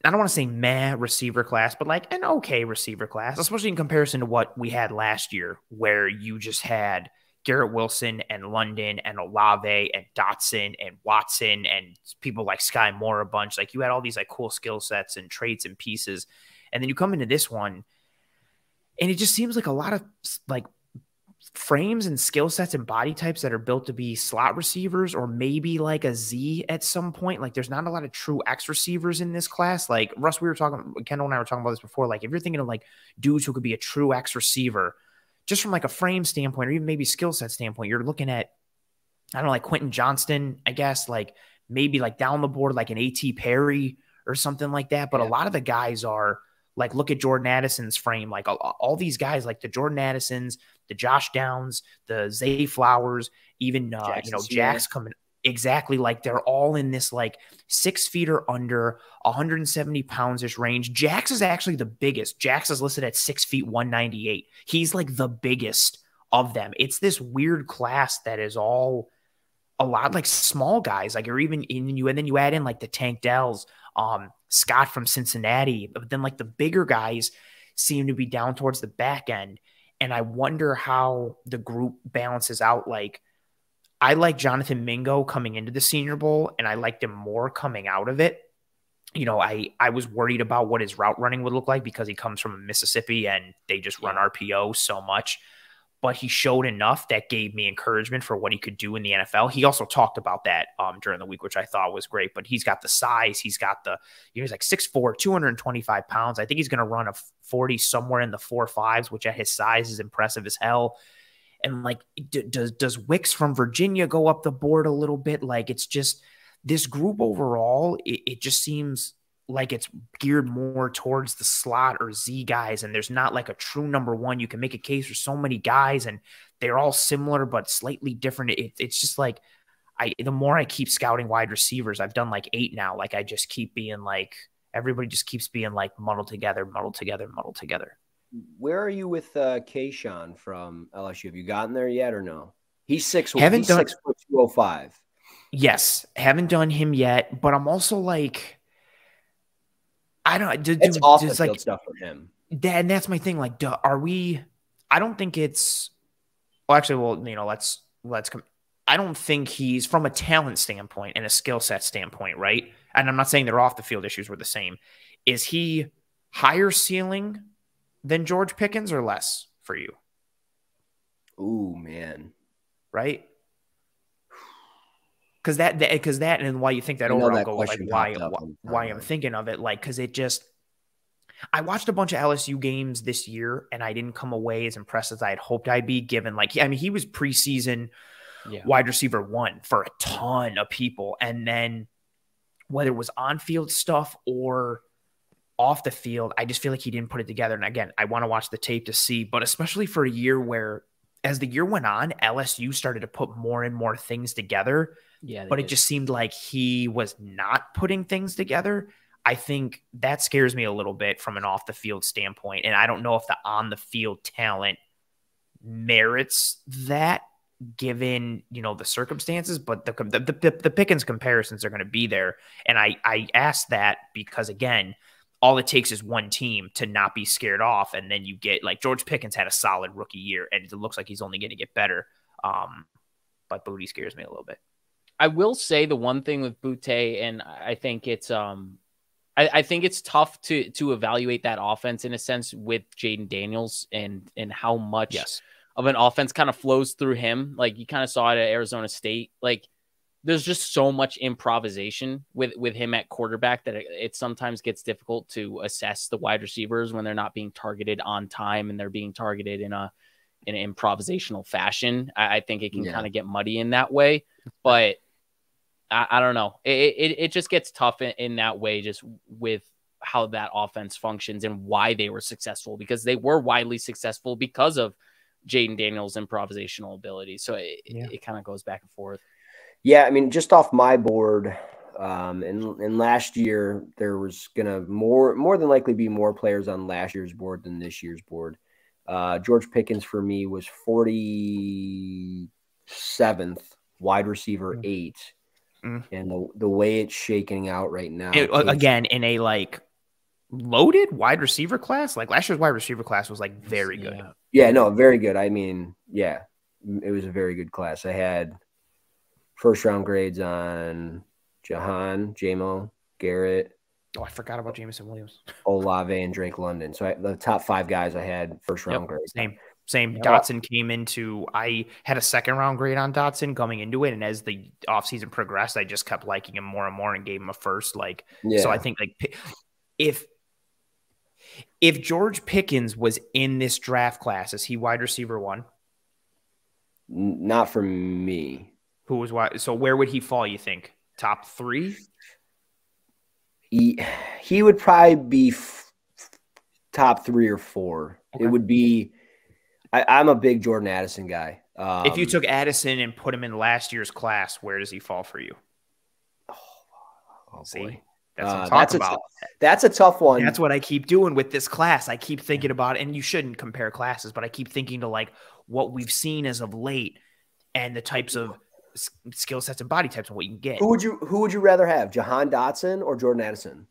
don't want to say meh receiver class, but like an okay receiver class, especially in comparison to what we had last year, where you just had Garrett Wilson and London and Olave and Dotson and Watson and people like Sky Moore a bunch. Like you had all these like cool skill sets and traits and pieces. And then you come into this one and it just seems like a lot of like frames and skill sets and body types that are built to be slot receivers or maybe like a Z at some point. Like there's not a lot of true X receivers in this class. Like Russ, Kendall and I were talking about this before. Like if you're thinking of like dudes who could be a true X receiver, just from like a frame standpoint or even maybe skill set standpoint, you're looking at, I don't know, like Quentin Johnston, I guess, like maybe like down the board, like an A.T. Perry or something like that. But a lot of the guys are like, look at Jordan Addison's frame. Like all these guys, like the Jordan Addisons, the Josh Downs, the Zay Flowers, even, Jack's coming. Exactly. Like they're all in this like 6 feet or under 170 pounds-ish range. Jax is actually the biggest. Jax is listed at 6 feet, 198. He's like the biggest of them. It's this weird class that is all a lot like small guys. Like you're even in you, and then you add in like the Tank Dells, Scott from Cincinnati, but then like the bigger guys seem to be down towards the back end. And I wonder how the group balances out. Like, I like Jonathan Mingo coming into the Senior Bowl, and I liked him more coming out of it. You know, I was worried about what his route running would look like because he comes from Mississippi and they just run RPO so much. But he showed enough that gave me encouragement for what he could do in the NFL. He also talked about that during the week, which I thought was great. But he's got the size. He's got he's like 6'4", 225 pounds. I think he's going to run a 40 somewhere in the 4.5s, which at his size is impressive as hell. And like, does Wicks from Virginia go up the board a little bit? Like, it's just this group overall, it just seems like it's geared more towards the slot or Z guys. And there's not like a true number one. You can make a case for so many guys and they're all similar, but slightly different. It's just like, the more I keep scouting wide receivers, I've done like 8 now. Like I just keep being like, everybody just keeps being like muddled together. Where are you with Kayshawn from LSU? Have you gotten there yet or no? He's 6'205". Yes, haven't done him yet, but I'm also like, I don't. It's off the field stuff for him. And that's my thing. Like, are we? I don't think it's. Well, actually, let's. I don't think he's from a talent standpoint and a skill set standpoint, right? And I'm not saying their off the field issues were the same. Is he higher ceiling than George Pickens or less for you? Ooh, man. Right? Because that, and why you think that over, I'll go like why I'm thinking of it, like, because it just, I watched a bunch of LSU games this year and I didn't come away as impressed as I had hoped I'd be, given like, I mean, he was preseason wide receiver 1 for a ton of people. And then whether it was on-field stuff or off the field, I just feel like he didn't put it together. And again, I want to watch the tape to see, but especially for a year where, as the year went on, LSU started to put more and more things together. Yeah, but it just seemed like he was not putting things together. I think that scares me a little bit from an off the field standpoint. And I don't know if the on the field talent merits that, given, the circumstances, but the Pickens comparisons are going to be there. And I asked that because, again, all it takes is one team to not be scared off. And then you get like George Pickens had a solid rookie year and it looks like he's only going to get better. But Booty scares me a little bit. I will say the one thing with Boutte, and I think it's I think it's tough to evaluate that offense in a sense with Jaden Daniels and how much of an offense kind of flows through him. Like you kind of saw it at Arizona State. Like there's just so much improvisation with him at quarterback that it sometimes gets difficult to assess the wide receivers when they're not being targeted on time and they're being targeted in an improvisational fashion. I think it can kind of get muddy in that way, but I don't know. It just gets tough in that way, just with how that offense functions and why they were successful, because they were widely successful because of Jaden Daniels' improvisational ability. So it kind of goes back and forth. Yeah, I mean, just off my board, and last year there was gonna more than likely be more players on last year's board than this year's board. George Pickens for me was 47th, wide receiver 8, and the way it's shaking out right now, again in a like loaded wide receiver class, like last year's wide receiver class was like very good. Yeah, no, very good. I mean, yeah, it was a very good class. I had first round grades on Jamo, Garrett. Oh, I forgot about Jameson Williams, Olave, and Drake London. So the top 5 guys I had first round grades. Same. Dotson came into, I had a second round grade on Dotson coming into it. And as the offseason progressed, I just kept liking him more and more and gave him a first. So I think if George Pickens was in this draft class, is he wide receiver 1? Not for me. Who was wide? So where would he fall, you think? Top 3? He would probably be top 3 or 4. Okay. It would be I'm a big Jordan Addison guy. If you took Addison and put him in last year's class, where does he fall for you? See, boy. That's what I'm talking about. That's a tough one. That's what I keep doing with this class. I keep thinking about it, and you shouldn't compare classes, but I keep thinking to like what we've seen as of late and the types of skill sets and body types and what you can get. Who would you rather have, Jahan Dotson or Jordan Addison?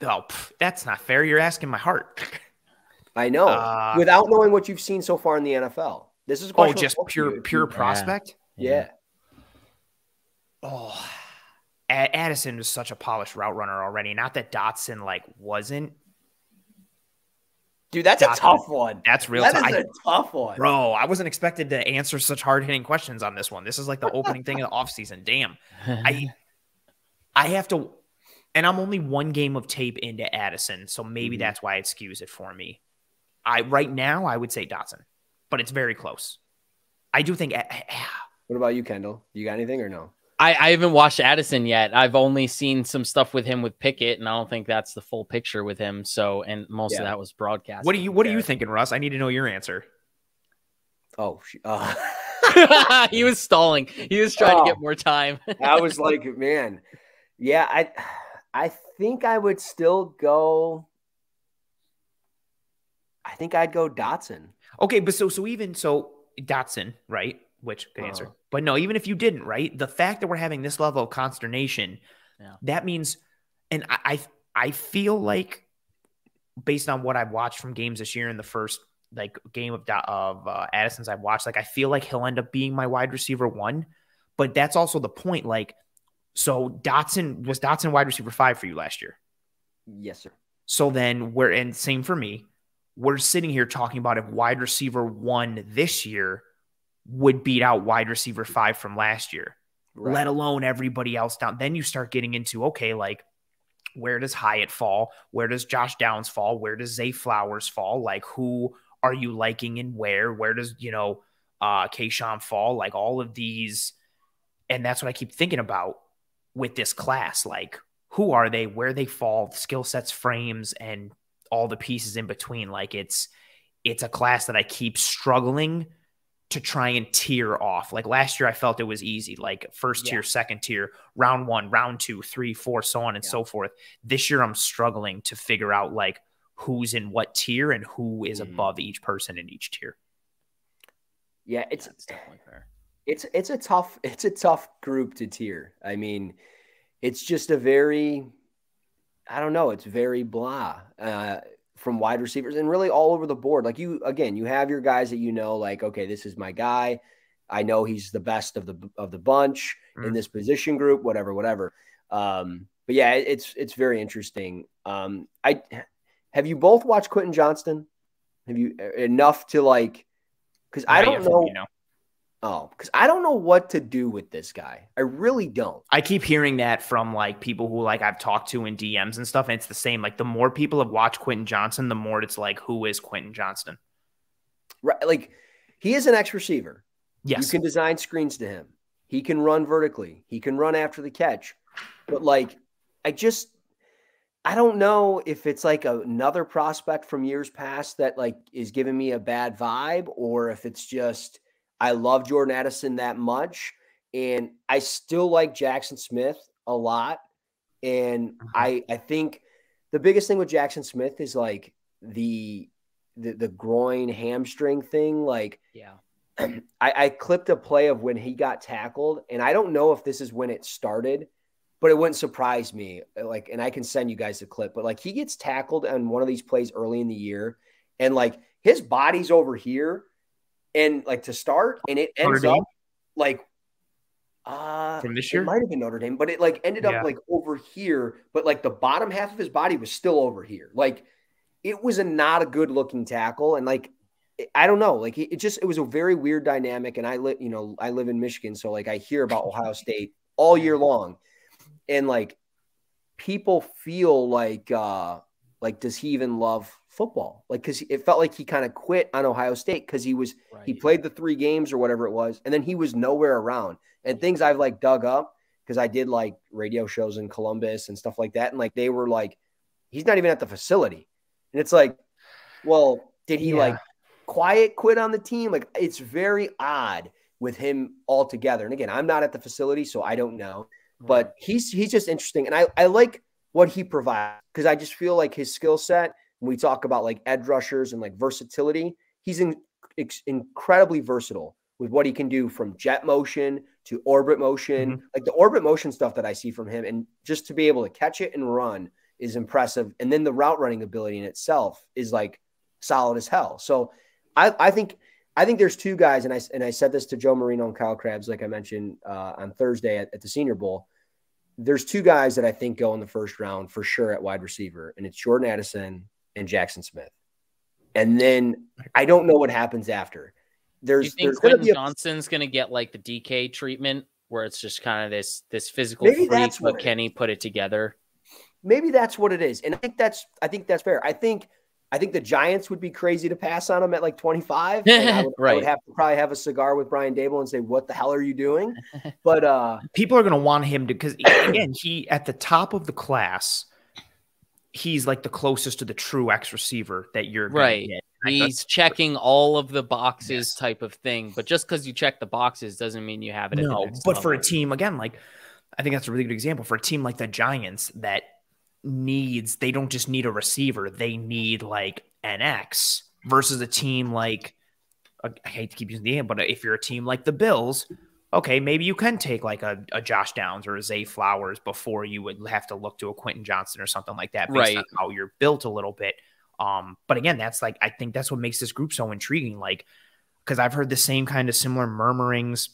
Oh, that's not fair. You're asking my heart. I know. Without knowing what you've seen so far in the NFL. This is a question just pure prospect? Yeah. Oh, Addison was such a polished route runner already. Not that Dotson wasn't. Dude, that's a tough one. That's real. That is a tough one. Bro, I wasn't expected to answer such hard-hitting questions on this one. This is like the opening thing of the offseason. Damn. I have to – and I'm only one game of tape into Addison, so maybe that's why it skews it for me. Right now, I would say Dotson, but it's very close. I do think What about you, Kendall? You got anything or no? I haven't watched Addison yet. I've only seen some stuff with him with Pickett, and I don't think that's the full picture with him. So, and most of that was broadcast. What are you thinking, Russ? I need to know your answer. Oh, he was stalling. He was trying to get more time. I was like, man, yeah, I think I would still go. I think I'd go Dotson. Okay, but so Dotson, right? Which good answer. But no, even if you didn't, right? The fact that we're having this level of consternation, that means, and I feel like based on what I've watched from games this year in the first game of Addison's I've watched, I feel like he'll end up being my wide receiver 1. But that's also the point. So was Dotson wide receiver 5 for you last year? Yes, sir. So then and same for me. We're sitting here talking about if wide receiver 1 this year would beat out wide receiver 5 from last year, let alone everybody else down. Then you start getting into, okay, where does Hyatt fall? Where does Josh Downs fall? Where does Zay Flowers fall? Who are you liking and where? Where does, Kayshawn fall? All of these. And that's what I keep thinking about with this class. Who are they? Where they fall, skill sets, frames, and all the pieces in between. It's a class that I keep struggling to try and tier off. Last year, I felt it was easy, first tier, second tier, round 1, round 2, 3, 4, so on and so forth. This year, I'm struggling to figure out who's in what tier and who is above each person in each tier. Yeah, it's definitely fair. It's a tough group to tier. I mean, it's just a very, I don't know, it's very blah. From wide receivers and really all over the board. You have your guys that okay, this is my guy. I know he's the best of the bunch in this position group, whatever. But yeah, it's very interesting. Have you both watched Quentin Johnston? Have you enough to because I don't know. Oh, because I don't know what to do with this guy. I really don't. I keep hearing that from like people who like I've talked to in DMs and stuff, and it's the same. Like the more people have watched Quentin Johnson, the more it's like, who is Quentin Johnston? Right, like he is an X receiver. Yes, you can design screens to him. He can run vertically. He can run after the catch. But like, I don't know if it's like another prospect from years past that like is giving me a bad vibe, or if it's just I love Jordan Addison that much, and I still like Jackson Smith a lot. And I think the biggest thing with Jackson Smith is like the groin hamstring thing. Like, yeah, I clipped a play of when he got tackled, and I don't know if this is when it started, but it wouldn't surprise me. Like, and I can send you guys the clip, but like he gets tackled on one of these plays early in the year, and like his body's over here, and like to start, and it ends up like from this year, it might have been Notre Dame, but it like ended up like over here, but like the bottom half of his body was still over here. Like it was not a good looking tackle, and like I don't know, like it was a very weird dynamic. And I live in Michigan, so like I hear about Ohio State all year long, and like people feel like does he even love football? Like, because it felt like he kind of quit on Ohio State because he played the 3 games or whatever it was, and then he was nowhere around. And things I've like dug up because I did like radio shows in Columbus and stuff like that, and like they were like, he's not even at the facility, and it's like, well, did he like quiet quit on the team? Like it's very odd with him altogether. And again, I'm not at the facility, so I don't know, but he's just interesting, and I like what he provides because I just feel like his skill set. When we talk about like edge rushers and like versatility, he's incredibly versatile with what he can do from jet motion to orbit motion. Like the orbit motion stuff that I see from him, and just to be able to catch it and run is impressive. And then the route running ability in itself is like solid as hell. So I think there's 2 guys, and I said this to Joe Marino and Kyle Krabs, like I mentioned on Thursday at the Senior Bowl. There's 2 guys that I think go in the first round for sure at wide receiver, and it's Jordan Addison and Jackson Smith. And then I don't know what happens after. You think Quentin Johnston's going to get like the DK treatment where it's just kind of this physical freak, but can he put it together? Maybe that's what it is. And I think that's fair. I think the Giants would be crazy to pass on him at like 25. And I would have to probably have a cigar with Brian Dable and say, what the hell are you doing? But people are going to want him to, because again, he at the top of the class, he's like the closest to the true X receiver that you're going to get. He's checking all of the boxes type of thing. But just because you check the boxes doesn't mean you have it. But for a team, again, like I think that's a really good example for a team like the Giants that they don't just need a receiver. They need like an X versus a team like, I hate to keep using the name, but if you're a team like the Bills, okay, maybe you can take like a Josh Downs or a Zay Flowers before you would have to look to a Quentin Johnston or something like that based on how you're built a little bit. But again, that's like, I think that's what makes this group so intriguing. Like, because I've heard the same kind of similar murmurings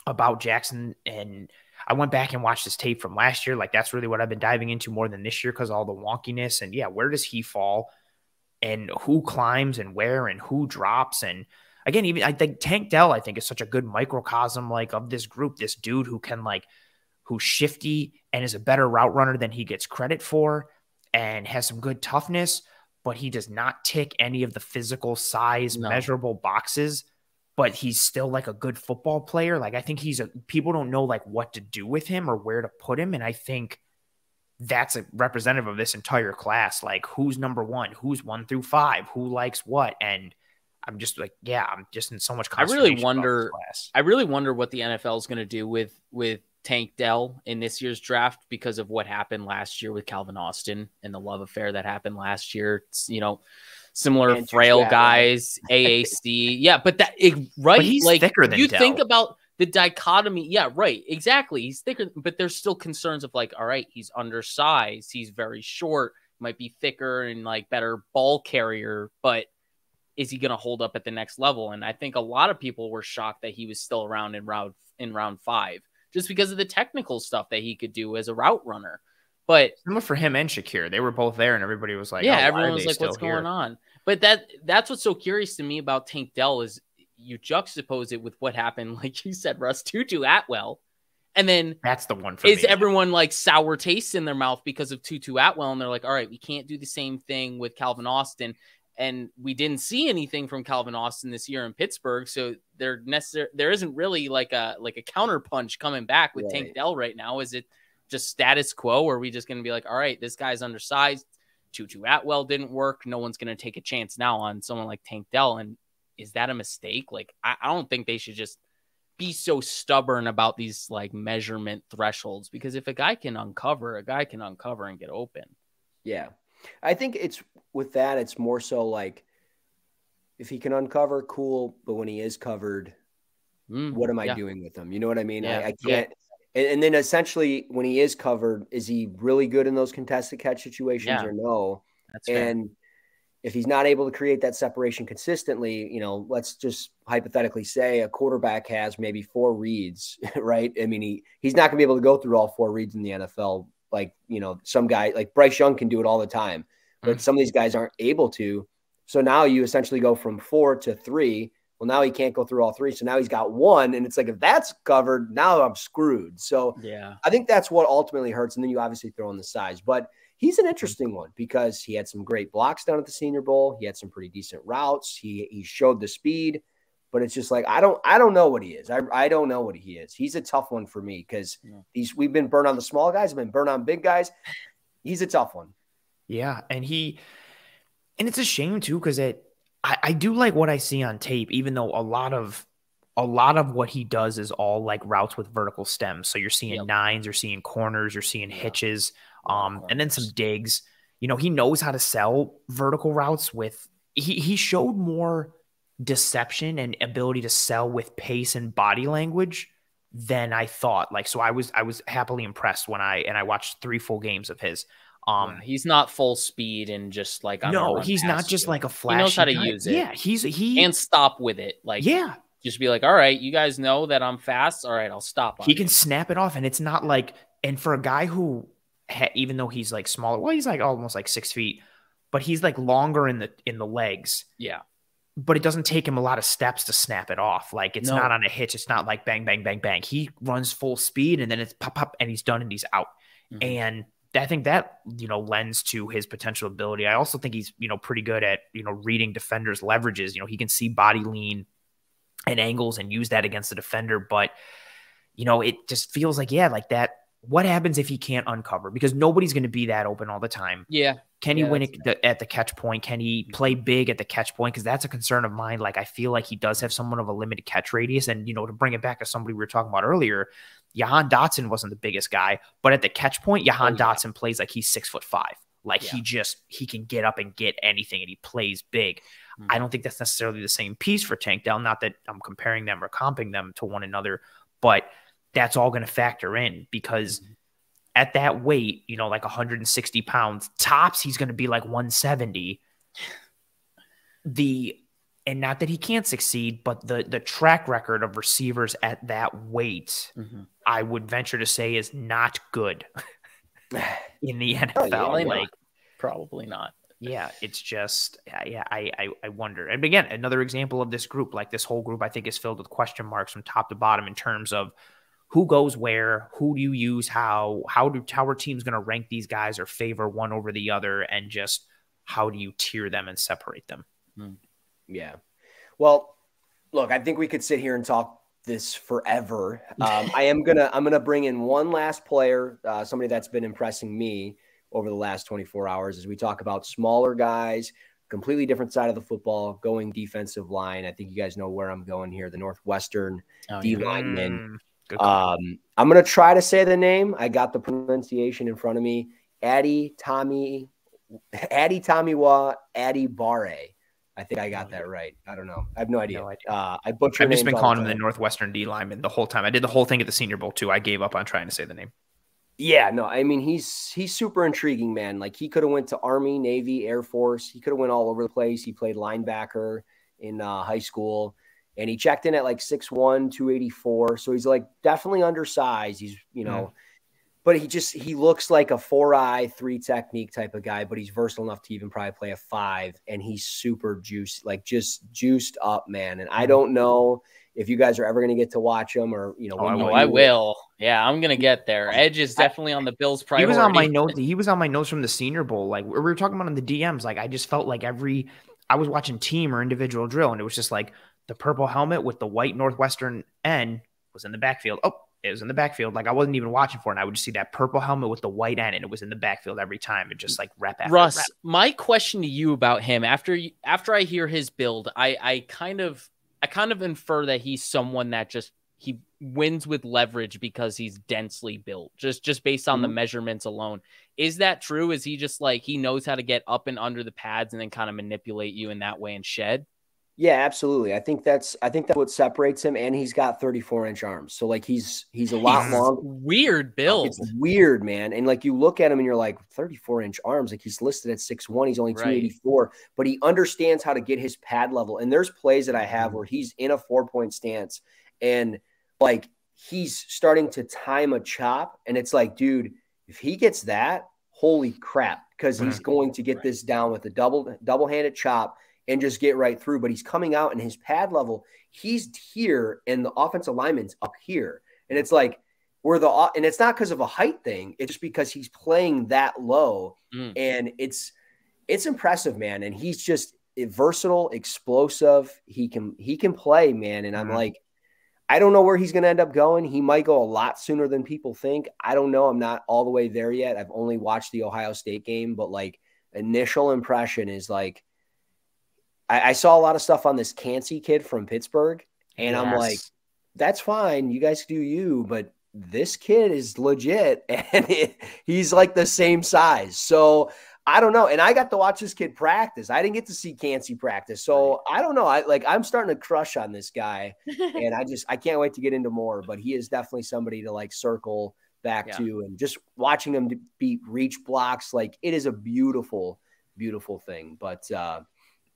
about Jackson, and I went back and watched his tape from last year. Like, that's really what I've been diving into more than this year because all the wonkiness. And where does he fall and who climbs and where and who drops? And again, even I think Tank Dell, I think, is such a good microcosm like of this group, this dude who can like, who's shifty and is a better route runner than he gets credit for and has some good toughness, but he does not tick any of the physical size measurable boxes, but he's still like a good football player. Like I think people don't know like what to do with him or where to put him. And I think that's a representative of this entire class. Like who's number 1, who's 1 through 5, who likes what. And I'm just like, I'm just in so much consternation. I really wonder what the NFL is going to do with Tank Dell in this year's draft because of what happened last year with Calvin Austin and the love affair that happened last year. It's, similar Andrew frail guys, AAC. But but he's like thicker than you Dell. Think about the dichotomy. Yeah, right. Exactly. He's thicker, but there's still concerns of like, all right, he's undersized. He's very short, might be thicker and like better ball carrier, but is he going to hold up at the next level? And I think a lot of people were shocked that he was still around in round 5, just because of the technical stuff that he could do as a route runner. But similar for him and Shakir, they were both there, and everybody was like, everyone was like, "What's going on?" But that's what's so curious to me about Tank Dell is you juxtapose it with what happened, like you said, Russ, Tutu Atwell. And then that's the one for me. Is everyone like sour taste in their mouth because of Tutu Atwell? And they're like, all right, we can't do the same thing with Calvin Austin. And we didn't see anything from Calvin Austin this year in Pittsburgh. So there isn't really like a counterpunch coming back with Tank Dell right now. Is it just status quo? Or are we just going to be like, all right, this guy's undersized. Tutu Atwell didn't work. No one's going to take a chance now on someone like Tank Dell. And is that a mistake? Like, I don't think they should just be so stubborn about these like measurement thresholds, because if a guy can uncover and get open. Yeah. I think it's with that, it's more so like if he can uncover, cool. But when he is covered, what am I doing with him? You know what I mean? Yeah. I can't. Yeah. And then essentially when he is covered, is he really good in those contested catch situations or no? That's fair. And if he's not able to create that separation consistently, let's just hypothetically say a quarterback has maybe 4 reads, right? I mean, he's not gonna be able to go through all 4 reads in the NFL. Like, some guy like Bryce Young can do it all the time, but some of these guys aren't able to. So now you essentially go from 4 to 3. Well, now he can't go through all 3. So now he's got 1. And it's like, if that's covered, now I'm screwed. So yeah, I think that's what ultimately hurts. And then you obviously throw in the size, but he's an interesting one because he had some great blocks down at the Senior Bowl. He had some pretty decent routes. He showed the speed, but it's just like, I don't know what he is. I don't know what he is. He's a tough one for me because we've been burned on the small guys. I've been burned on big guys. He's a tough one. Yeah. And it's a shame too, because I do like what I see on tape, even though a lot of what he does is all like routes with vertical stems. So you're seeing nines, you're seeing corners, you're seeing hitches, and then some digs. He knows how to sell vertical routes with. He showed more deception and ability to sell with pace and body language than I thought. Like, so I was happily impressed when I watched 3 full games of his. He's not full speed and just like, he's not just like a flash. He knows how to use it. Yeah. He and stop with it. Like, just be like, all right, you guys know that I'm fast. All right, I'll stop. He can snap it off. And it's not like, and for a guy who, even though he's like smaller, well, he's like almost like 6 feet, but he's like longer in the legs. Yeah. But it doesn't take him a lot of steps to snap it off. Like, it's not on a hitch. It's not like bang, bang, bang, bang. He runs full speed and then it's pop, pop, and he's done and he's out. And I think that, lends to his potential ability. I also think he's, pretty good at, reading defenders' leverages. He can see body lean and angles and use that against the defender. But, it just feels like, like that. What happens if he can't uncover? Because nobody's going to be that open all the time. Yeah. Can he win at the catch point? Can he play big at the catch point? Because that's a concern of mine. Like, I feel like he does have somewhat of a limited catch radius. And, to bring it back to somebody we were talking about earlier, Jahan Dotson wasn't the biggest guy, but at the catch point, Jahan Dotson plays like he's 6'5". Like he can get up and get anything and he plays big. I don't think that's necessarily the same piece for Tank Dell. Not that I'm comparing them or comping them to one another, but that's all going to factor in because at that weight, like 160 pounds tops, he's going to be like 170. And not that he can't succeed, but the track record of receivers at that weight, I would venture to say, is not good in the NFL. Probably not. Yeah, it's just, I wonder. And again, another example of this group, like this whole group, I think is filled with question marks from top to bottom in terms of who goes where, who do you use, how are teams going to rank these guys or favor one over the other, and just how do you tier them and separate them? Yeah. Well, look, I think we could sit here and talk this forever. I'm gonna bring in one last player, somebody that's been impressing me over the last 24 hours as we talk about smaller guys, completely different side of the football, going defensive line. I think you guys know where I'm going here, the Northwestern D lineman. I'm going to try to say the name. I got the pronunciation in front of me. Adetomiwa Adibare. I think I got that right. I don't know. I have no idea. I butchered. I've just been calling him the Northwestern D lineman the whole time. I did the whole thing at the Senior Bowl too. I gave up on trying to say the name. Yeah, no, I mean, he's super intriguing, man. Like, he could have went to Army, Navy, Air Force. He could have went all over the place. He played linebacker in high school, and he checked in at like 6'1", 284. So he's like definitely undersized. He's, but he looks like a 4-eye, 3 technique type of guy, but he's versatile enough to even probably play a 5, and he's super juiced, like just juiced up, man. And I don't know if you guys are ever going to get to watch him or, I will. Yeah, I'm going to get there. Edge is definitely on the Bills' priority. He was on my notes. He was on my notes from the Senior Bowl. Like we were talking about in the DMs, like I just felt like I was watching team or individual drill, and it was just like the purple helmet with the white Northwestern N was in the backfield. Oh, it was in the backfield. Like I wasn't even watching for it. And I would just see that purple helmet with the white N, and it was in the backfield every time. It just like rep after Russ, rep. my question to you about him after I hear his build, I kind of infer that he's someone that he wins with leverage because he's densely built, just based on the measurements alone. Is that true? Is he just like he knows how to get up and under the pads and then kind of manipulate you in that way and shed? Yeah, absolutely. I think that's what separates him, and he's got 34-inch arms. So like he's a lot long. Weird build. It's weird, man. And like you look at him and you're like 34-inch arms. Like he's listed at 6'1". He's only 284, but he understands how to get his pad level. And there's plays that I have where he's in a 4-point stance and like he's starting to time a chop, and it's like, dude, if he gets that, holy crap, because he's going to get this down with a double-handed chop and just get right through. But he's coming out and his pad level, he's here and the offensive lineman's up here. And it's like and it's not because of a height thing. It's just because he's playing that low. And it's impressive, man. And he's just versatile, explosive. He can play, man. And I'm like, I don't know where he's going to end up going. He might go a lot sooner than people think. I don't know. I'm not all the way there yet. I've only watched the Ohio State game, but like initial impression is like, I saw a lot of stuff on this Cansey kid from Pittsburgh, and I'm like, that's fine. You guys do you, but this kid is legit, and he's like the same size. So I don't know. And I got to watch this kid practice. I didn't get to see Cansey practice. So I don't know. I'm starting to crush on this guy, and I can't wait to get into more, but he is definitely somebody to like circle back to, and just watching him beat reach blocks. Like it is a beautiful, beautiful thing, but,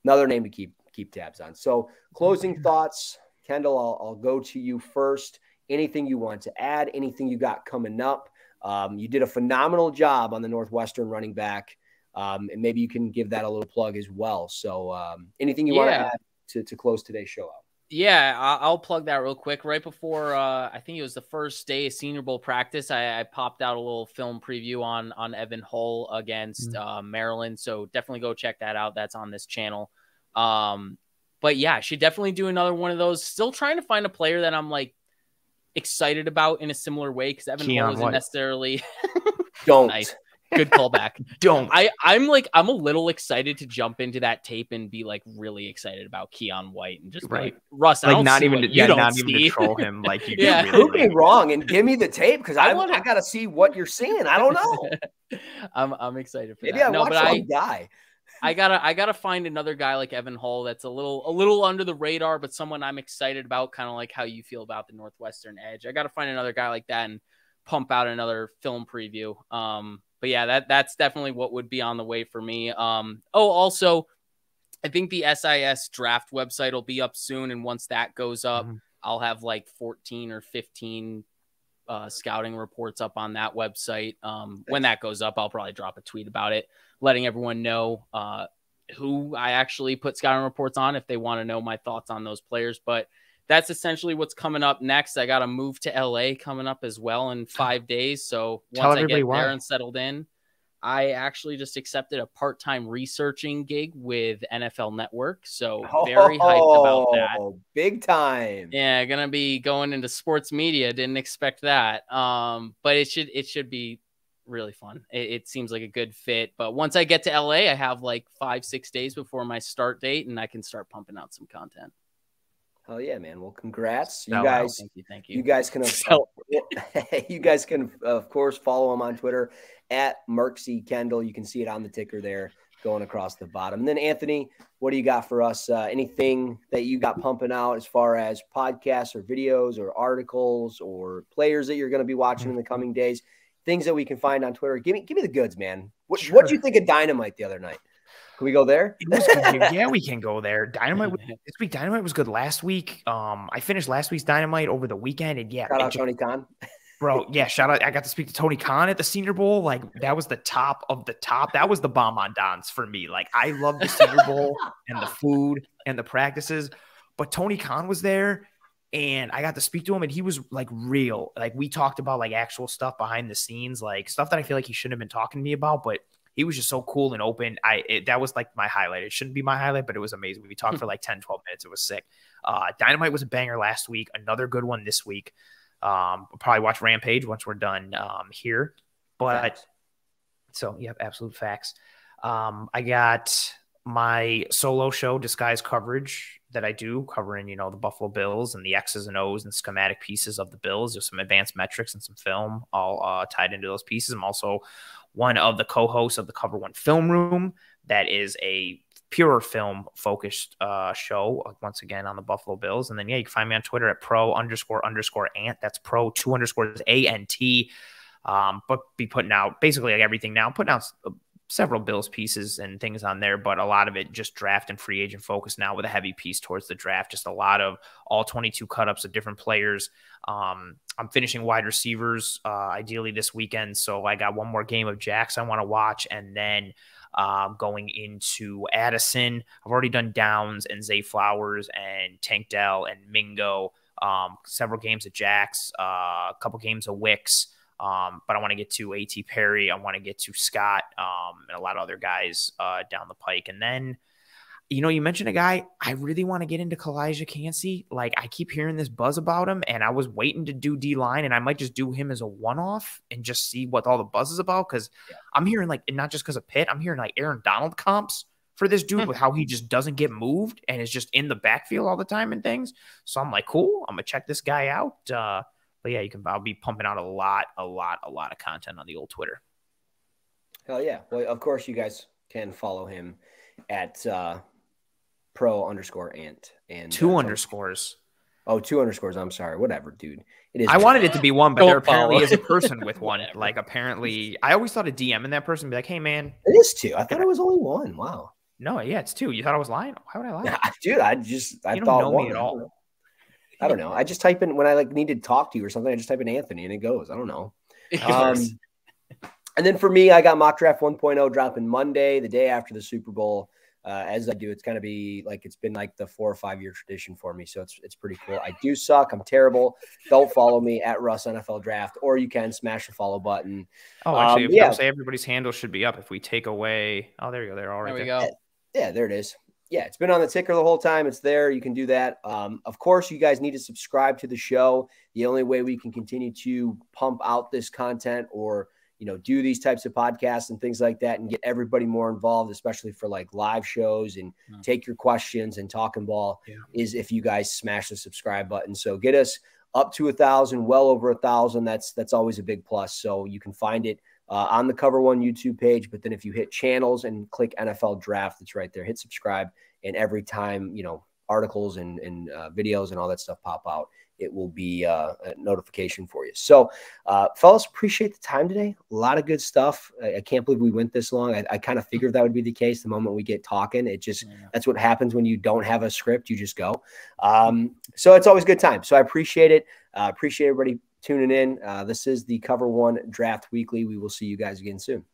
another name to keep tabs on. So closing thoughts, Kendall, I'll go to you first. Anything you want to add, anything you got coming up? You did a phenomenal job on the Northwestern running back. And maybe you can give that a little plug as well. So anything you want to add to close today's show out? Yeah, I'll plug that real quick. Right before, I think it was the first day of Senior Bowl practice, I popped out a little film preview on Evan Hull against Maryland. So definitely go check that out. That's on this channel. But yeah, I should definitely do another one of those. Still trying to find a player that I'm like excited about in a similar way, because Evan Hull isn't necessarily don't. Nice. Good callback. Don't. I'm a little excited to jump into that tape and be like really excited about Keon White and just like, Russ, I don't not see even what to, you don't not see. even to troll him like you Yeah. do. Prove me wrong and give me the tape, because I got to see what you're seeing. I don't know. I'm excited for Maybe that. I watch some guy. I gotta find another guy like Evan Hull that's a little under the radar, but someone I'm excited about, kind of like how you feel about the Northwestern Edge. I gotta find another guy like that and pump out another film preview. But yeah, that's definitely what would be on the way for me. Also, I think the SIS draft website will be up soon, and once that goes up, I'll have like 14 or 15 scouting reports up on that website. When that goes up, I'll probably drop a tweet about it, letting everyone know who I actually put scouting reports on if they want to know my thoughts on those players. But that's essentially what's coming up next. I got to move to LA coming up as well in 5 days. So once I get there and settled in, I actually just accepted a part-time researching gig with NFL Network. So very hyped about that. Big time. Yeah, going to be going into sports media. Didn't expect that. But it should be really fun. It seems like a good fit. But once I get to LA, I have like 5-6 days before my start date, and I can start pumping out some content. Hell yeah, man. Well, congrats. Thank you. You guys can, of course, follow him on Twitter at Marksy Kendall. You can see it on the ticker there going across the bottom. And then, Anthony, what do you got for us? Anything that you got pumping out as far as podcasts or videos or articles or players that you're going to be watching in the coming days? Things that we can find on Twitter. Give me the goods, man. What did you think of Dynamite the other night? Can we go there? It was good. Yeah, we can go there. Dynamite was good last week. I finished last week's Dynamite over the weekend, and shout out Tony Khan. Bro, yeah, shout out. I got to speak to Tony Khan at the Senior Bowl. Like, that was the top of the top. That was the bomb on Don's for me. Like, I love the Senior Bowl and the food and the practices, but Tony Khan was there and I got to speak to him and he was like real. Like, we talked about like actual stuff behind the scenes, like stuff that I feel like he shouldn't have been talking to me about, but he was just so cool and open. That was like my highlight. It shouldn't be my highlight, but it was amazing. We talked for like 10, 12 minutes. It was sick. Dynamite was a banger last week. Another good one this week. We'll probably watch Rampage once we're done here. But Facts. So, yeah, absolute facts. I got my solo show, Disguise Coverage, that I do covering, the Buffalo Bills and the X's and O's and schematic pieces of the Bills. There's some advanced metrics and some film all tied into those pieces. I'm also one of the co-hosts of the Cover One Film Room. That is a pure film focused show once again on the Buffalo Bills. And then, yeah, you can find me on Twitter at pro__ant. That's pro 2_ ANT. But be putting out basically like everything now, putting out several Bills pieces and things on there, but a lot of it just draft and free agent focus now with a heavy piece towards the draft. Just a lot of all 22 cut-ups of different players. I'm finishing wide receivers ideally this weekend. So I got one more game of Jacks I want to watch. And then going into Addison, I've already done Downs and Zay Flowers and Tank Dell and Mingo, several games of Jacks, a couple games of Wicks. But I want to get to A.T. Perry. I want to get to Scott and a lot of other guys down the pike. And then, you mentioned a guy, I really want to get into Kalijah Cansey. Like, I keep hearing this buzz about him, and I was waiting to do D-line, and I might just do him as a one-off and just see what all the buzz is about, because I'm hearing, like, and not just because of Pitt, I'm hearing, like, Aaron Donald comps for this dude with how he just doesn't get moved and is just in the backfield all the time and things. So I'm like, cool, I'm going to check this guy out. But yeah, I'll be pumping out a lot of content on the old Twitter. Hell yeah. Well, of course you guys can follow him at pro_ant and 2 underscores. Oh, 2 underscores. I'm sorry. Whatever, dude. It is. I wanted it to be one, but Don't there apparently follow. is a person with one. Like, apparently, I always thought a DM in that person be like, hey man. It is 2. I thought it was only 1. Wow. No, yeah, it's 2. You thought I was lying? Why would I lie? Dude, I don't thought know 1. me at all. I don't know. I just type in when I need to talk to you or something. I just type in Anthony and it goes. I don't know. And then for me, I got Mock Draft 1.0 dropping Monday, the day after the Super Bowl. As I do, it's going to be like it's been like the 4 or 5 year tradition for me. So it's pretty cool. I do suck. I'm terrible. Don't follow me at Russ NFL Draft, or you can smash the follow button. Oh, actually, I say everybody's handle should be up if we take away. Oh, there you go. They're all right There we there. go. Yeah, there it is. Yeah, it's been on the ticker the whole time. It's there. You can do that. Of course, you guys need to subscribe to the show. The only way we can continue to pump out this content or, do these types of podcasts and things like that and get everybody more involved, especially for like live shows and take your questions and talking ball is if you guys smash the subscribe button. So get us up to 1,000, well over 1,000. That's always a big plus. So you can find it on the Cover One YouTube page. But then if you hit channels and click NFL Draft, it's right there. Hit subscribe. And every time, articles and videos and all that stuff pop out, it will be a notification for you. So, fellas, appreciate the time today. A lot of good stuff. I can't believe we went this long. I kind of figured that would be the case the moment we get talking. It just, that's what happens when you don't have a script. You just go. So it's always a good time. So I appreciate it. Appreciate everybody tuning in. This is the Cover One Draft Weekly. We will see you guys again soon.